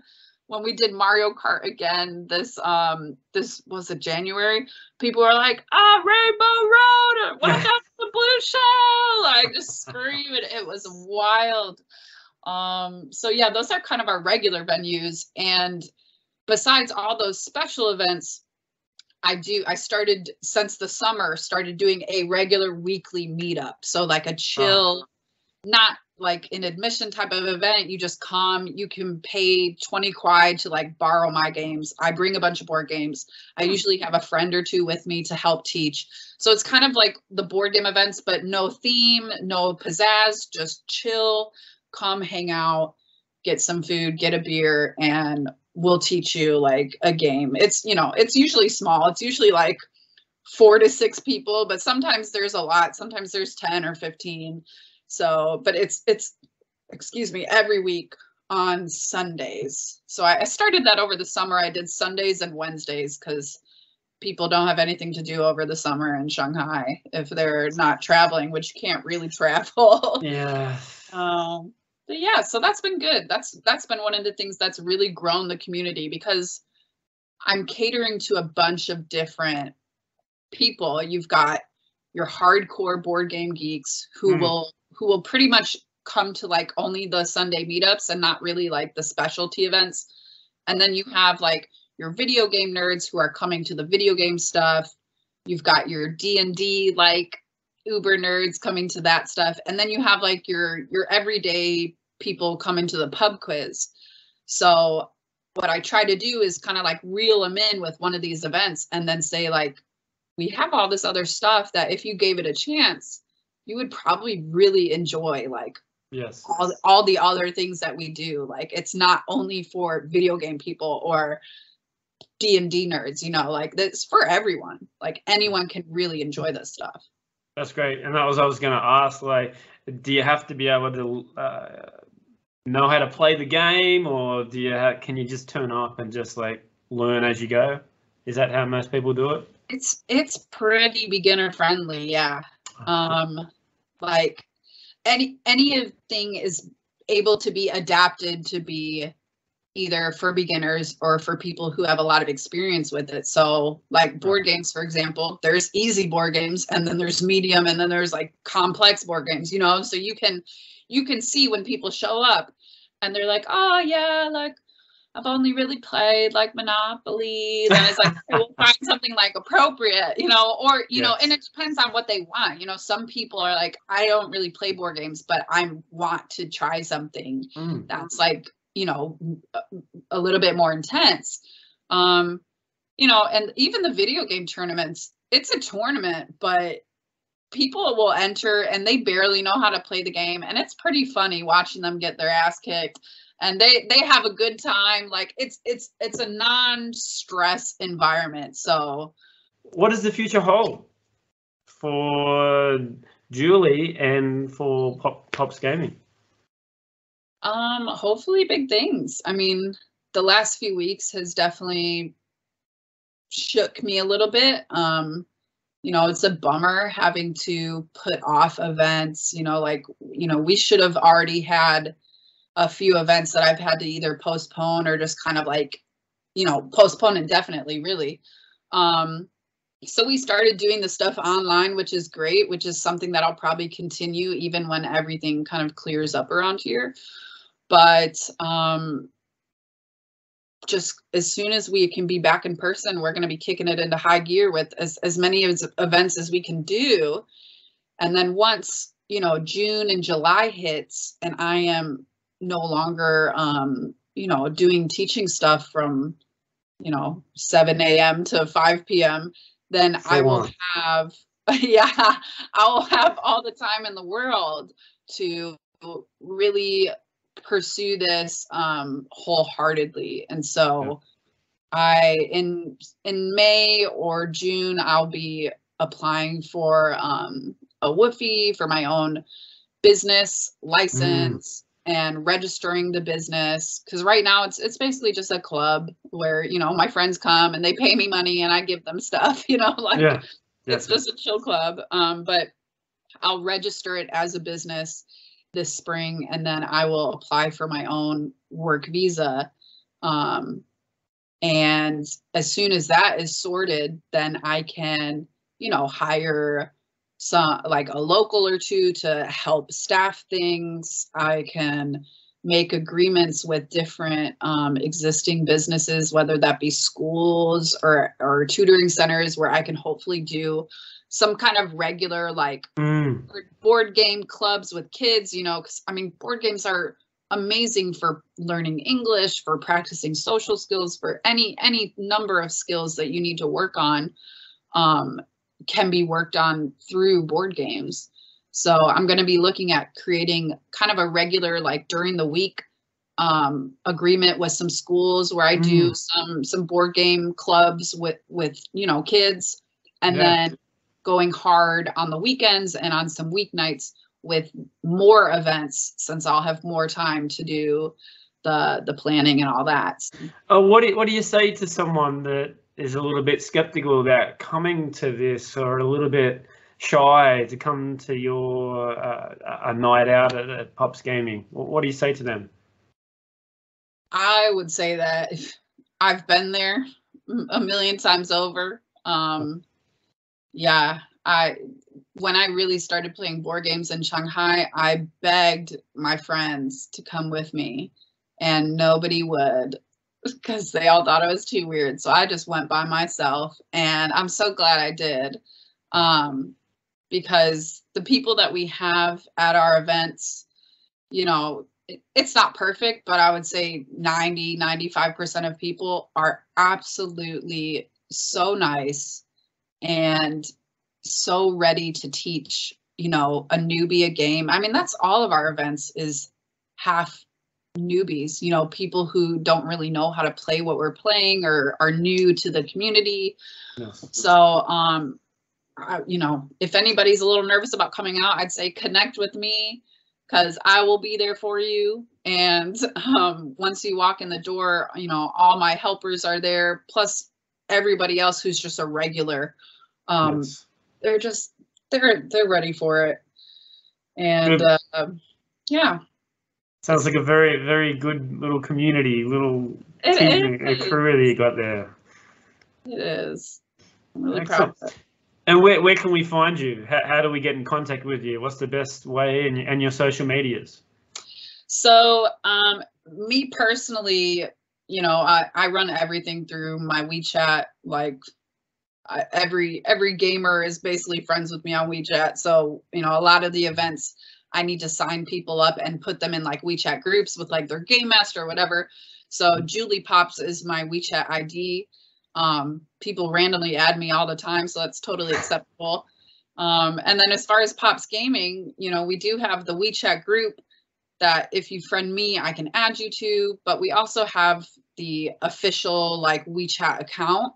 When we did Mario Kart again, this was it January, people were like, Rainbow Road, what up the blue shell? Like just screaming. It was wild. So yeah, those are kind of our regular venues. And besides all those special events, I started since the summer, started doing a regular weekly meetup. So like a chill, not like an admission type of event. You just come, you can pay 20 kwai to like borrow my games. I bring a bunch of board games. I usually have a friend or two with me to help teach. So it's kind of like the board game events, but no theme, no pizzazz, just chill, come hang out, get some food, get a beer, and we'll teach you like a game. It's, you know, it's usually small. It's usually like 4 to 6 people, but sometimes there's a lot. Sometimes there's 10 or 15. So, but it's excuse me, every week on Sundays. So I started that over the summer. I did Sundays and Wednesdays because people don't have anything to do over the summer in Shanghai if they're not traveling, which you can't really travel. Yeah. But yeah, so that's been good. That's been one of the things that's really grown the community, because I'm catering to a bunch of different people. You've got your hardcore board game geeks who will pretty much come to like only the Sunday meetups and not really like the specialty events. And then you have like your video game nerds who are coming to the video game stuff. You've got your D&D like uber nerds coming to that stuff. And then you have like your everyday people coming to the pub quiz. So what I try to do is kind of like reel them in with one of these events and then say like, we have all this other stuff that if you gave it a chance, you would probably really enjoy, like all the other things that we do. Like it's not only for video game people or D&D nerds, you know, like that's for everyone. Like anyone can really enjoy this stuff. That's great. And that was, I was going to ask, like, do you have to be able to know how to play the game, or do you can you just turn up and just like learn as you go? Is that how most people do it? It's pretty beginner friendly, yeah. Like anything is able to be adapted to be either for beginners or for people who have a lot of experience with it. So like board games, for example, there's easy board games, and then there's medium, and then there's like complex board games, you know? So you can see when people show up and they're like, oh yeah, like I've only really played like Monopoly. Then it's like, we'll find something like appropriate, you know, or, you know, and it depends on what they want. You know, some people are like, I don't really play board games, but I want to try something that's like, you know, a little bit more intense. You know, and even the video game tournaments, it's a tournament, but people will enter and they barely know how to play the game. And it's pretty funny watching them get their ass kicked. And they have a good time. Like it's a non-stress environment. So what does the future hold for Julie and for Pops Gaming? Hopefully big things. I mean, the last few weeks has definitely shook me a little bit. You know, it's a bummer having to put off events, you know, like, you know, we should have already had a few events that I've had to either postpone or just kind of like, you know, postpone indefinitely, really. So we started doing the stuff online, which is great, which is something that I'll probably continue even when everything kind of clears up around here. But just as soon as we can be back in person, we're going to be kicking it into high gear with as many events as we can do. And then once, you know, June and July hits and I am no longer doing teaching stuff from, 7 a.m. to 5 p.m., then I will have, yeah, I'll have all the time in the world to really pursue this wholeheartedly. And so in May or June, I'll be applying for a WFI for my own business license and registering the business, because right now it's basically just a club where my friends come and they pay me money and I give them stuff, it's just a chill club. But I'll register it as a business this spring, and then I will apply for my own work visa. And as soon as that is sorted, then I can hire some, like a local or two, to help staff things. I can make agreements with different existing businesses, whether that be schools or tutoring centers, where I can hopefully do some kind of regular board game clubs with kids, because board games are amazing for learning English, for practicing social skills, for any number of skills that you need to work on. Can be worked on through board games. So I'm going to be looking at creating kind of a regular, during the week, agreement with some schools where I do some board game clubs with kids, and then going hard on the weekends and on some weeknights with more events, since I'll have more time to do the planning and all that. What do you say to someone that is a little bit skeptical about coming to this, or a little bit shy to come to your a night out at Pops Gaming? What do you say to them? I would say that I've been there a million times over. When I really started playing board games in Shanghai, I begged my friends to come with me, and nobody would, because they all thought it was too weird. So I just went by myself, and I'm so glad I did, because the people that we have at our events, it's not perfect, but I would say 95% of people are absolutely so nice and so ready to teach, a newbie a game. That's all of our events, is half newbies, people who don't really know how to play what we're playing, or are new to the community. Yes. So, if anybody's a little nervous about coming out, I'd say connect with me, because I will be there for you. And once you walk in the door, all my helpers are there, plus everybody else who's just a regular. Yes. They're ready for it. And Sounds like a very, very good little community, little team, a crew that you got there. It is. I'm really proud of it. And where can we find you? How do we get in contact with you? What's the best way, and your social medias? So, me personally, I run everything through my WeChat. Every gamer is basically friends with me on WeChat. So, a lot of the events, I need to sign people up and put them in WeChat groups with their game master or whatever. So Julie Pops is my WeChat ID. People randomly add me all the time, so that's totally acceptable. And then as far as Pops Gaming, we do have the WeChat group that if you friend me, I can add you to, but we also have the official WeChat account,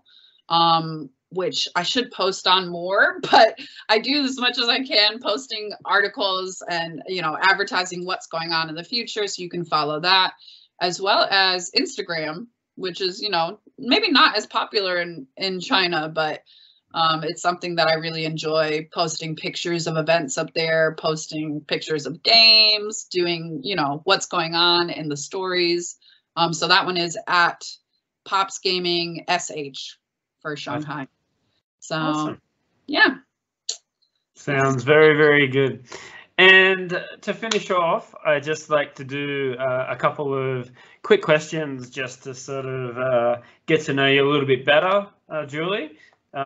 which I should post on more, but I do as much as I can, posting articles and, advertising what's going on in the future. So you can follow that, as well as Instagram, which is, maybe not as popular in China, but it's something that I really enjoy, posting pictures of events up there, posting pictures of games, doing, what's going on in the stories. So that one is at Pops Gaming SH for Shanghai. So, awesome. Yeah. Sounds very, very good. And to finish off, I'd just like to do a couple of quick questions just to sort of get to know you a little bit better, Julie.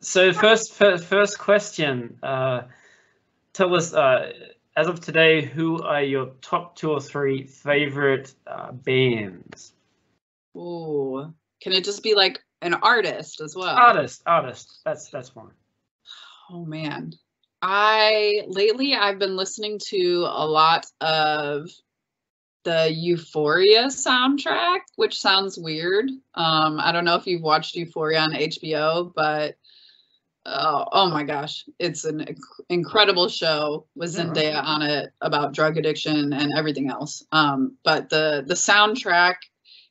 So first question, tell us, as of today, who are your top 2 or 3 favorite bands? Ooh. Can it just be like an artist as well? Artist. That's fine. Oh man. Lately I've been listening to a lot of the Euphoria soundtrack, which sounds weird. I don't know if you've watched Euphoria on HBO, but oh my gosh, it's an incredible show with Zendaya on it about drug addiction and everything else. But the soundtrack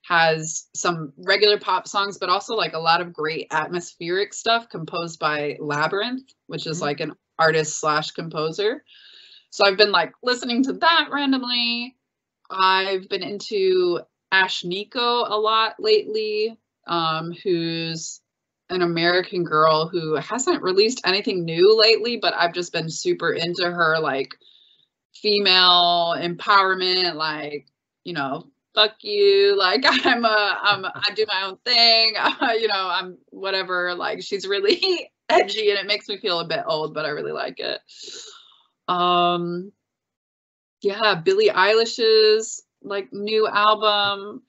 has some regular pop songs, but also like a lot of great atmospheric stuff composed by Labyrinth, which is like an artist / composer. So I've been like listening to that randomly. I've been into Ash Nico a lot lately, who's an American girl who hasn't released anything new lately, but I've just been super into her, like, female empowerment, like, you know, fuck you, like, I do my own thing, you know, I'm whatever, like, she's really edgy and it makes me feel a bit old, but I really like it. Yeah, Billie Eilish's like new album.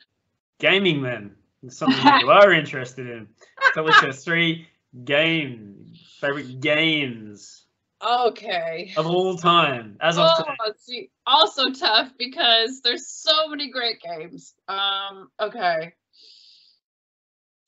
Gaming then. Something that you are interested in. So what's your 3 favorite games? Okay. Of all time, as of today. See, also tough because there's so many great games. Okay.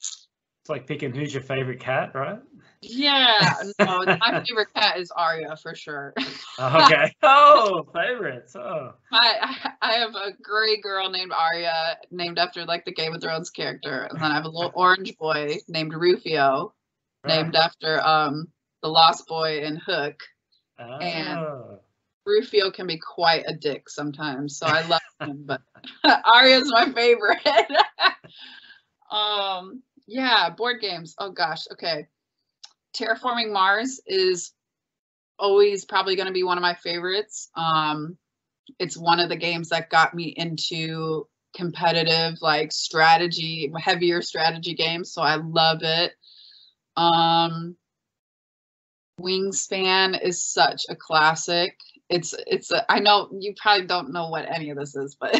It's like picking who's your favorite cat, right? Yeah, no, my favorite cat is Arya for sure. Okay. Oh, favorites. Oh. I have a gray girl named Arya, named after like the Game of Thrones character, and then I have a little orange boy named Rufio, named after the Lost Boy in Hook. Oh. And Rufio can be quite a dick sometimes, so I love him, but Arya's my favorite. Yeah, board games. Oh gosh, okay. Terraforming Mars is always probably going to be one of my favorites. It's one of the games that got me into competitive, like strategy, heavier strategy games, so I love it. Wingspan is such a classic. I know you probably don't know what any of this is, but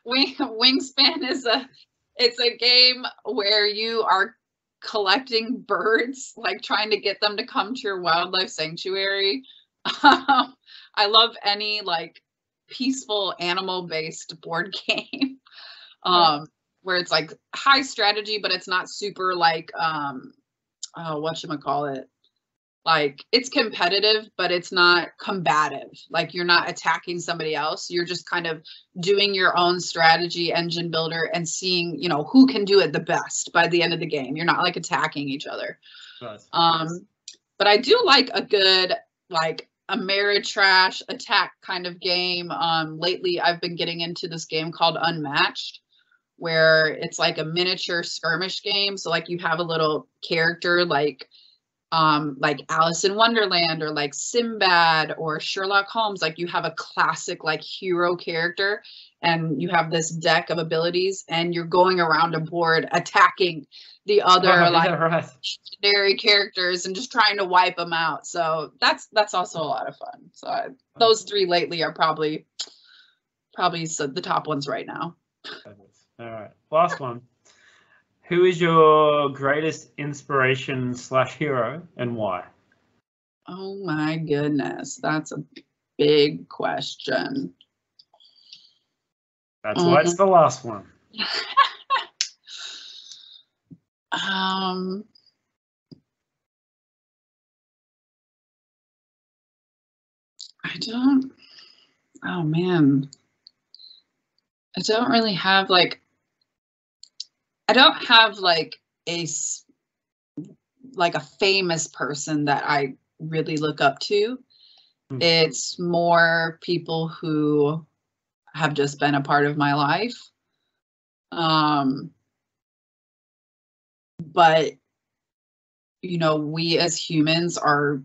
Wingspan is it's a game where you are collecting birds, like trying to get them to come to your wildlife sanctuary. I love any like peaceful animal-based board game where it's like high strategy, but it's not super like whatchamacallit. Like it's competitive, but it's not combative. Like you're not attacking somebody else. You're just kind of doing your own strategy engine builder and seeing, you know, who can do it the best by the end of the game. You're not like attacking each other. Nice. But I do like a good, like a Ameritrash attack kind of game. Lately I've been getting into this game called Unmatched, where it's like a miniature skirmish game. So like you have a little character like Alice in Wonderland or like Sinbad or Sherlock Holmes. Like you have a classic like hero character and you have this deck of abilities and you're going around a board attacking the other legendary characters and just trying to wipe them out. So that's also a lot of fun. So those 3 lately are probably the top ones right now. All right, last one. Who is your greatest inspiration / hero and why? Oh my goodness, that's a big question. That's why it's the last one. I don't, oh man. I don't really have like, I don't have like a famous person that I really look up to. Mm-hmm. It's more people who have just been a part of my life. But, you know, we as humans are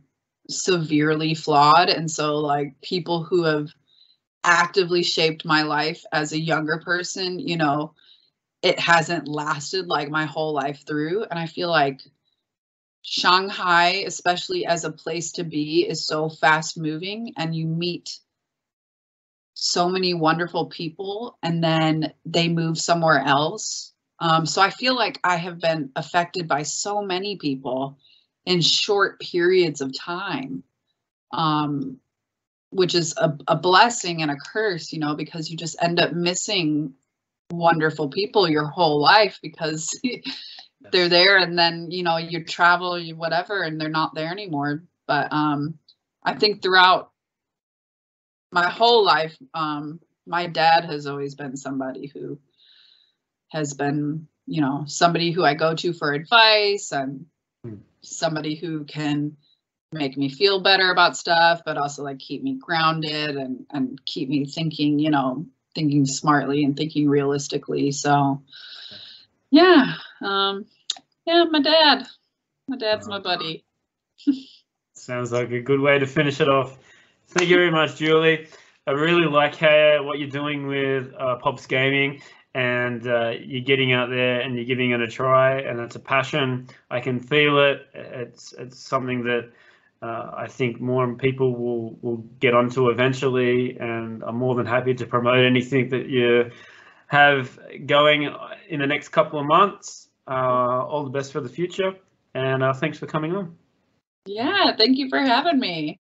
severely flawed. And so like people who have actively shaped my life as a younger person, you know, it hasn't lasted like my whole life through. And I feel like Shanghai, especially as a place to be, is so fast moving and you meet so many wonderful people and then they move somewhere else So I feel like I have been affected by so many people in short periods of time, which is a blessing and a curse, you know, because you just end up missing wonderful people your whole life because they're there, and then, you know, you travel, you whatever, and they're not there anymore. But I think throughout my whole life, my dad has always been somebody who has been, you know, somebody who I go to for advice, and somebody who can make me feel better about stuff, but also like keep me grounded and keep me thinking, you know, thinking smartly and thinking realistically. So yeah, yeah, my dad's my buddy. Sounds like a good way to finish it off. Thank you very much, Julie. I really like what you're doing with Pops Gaming, and you're getting out there and you're giving it a try, and it's a passion. I can feel it. It's something that I think more people will get onto eventually, and I'm more than happy to promote anything that you have going in the next couple of months. All the best for the future, and thanks for coming on. Yeah, thank you for having me.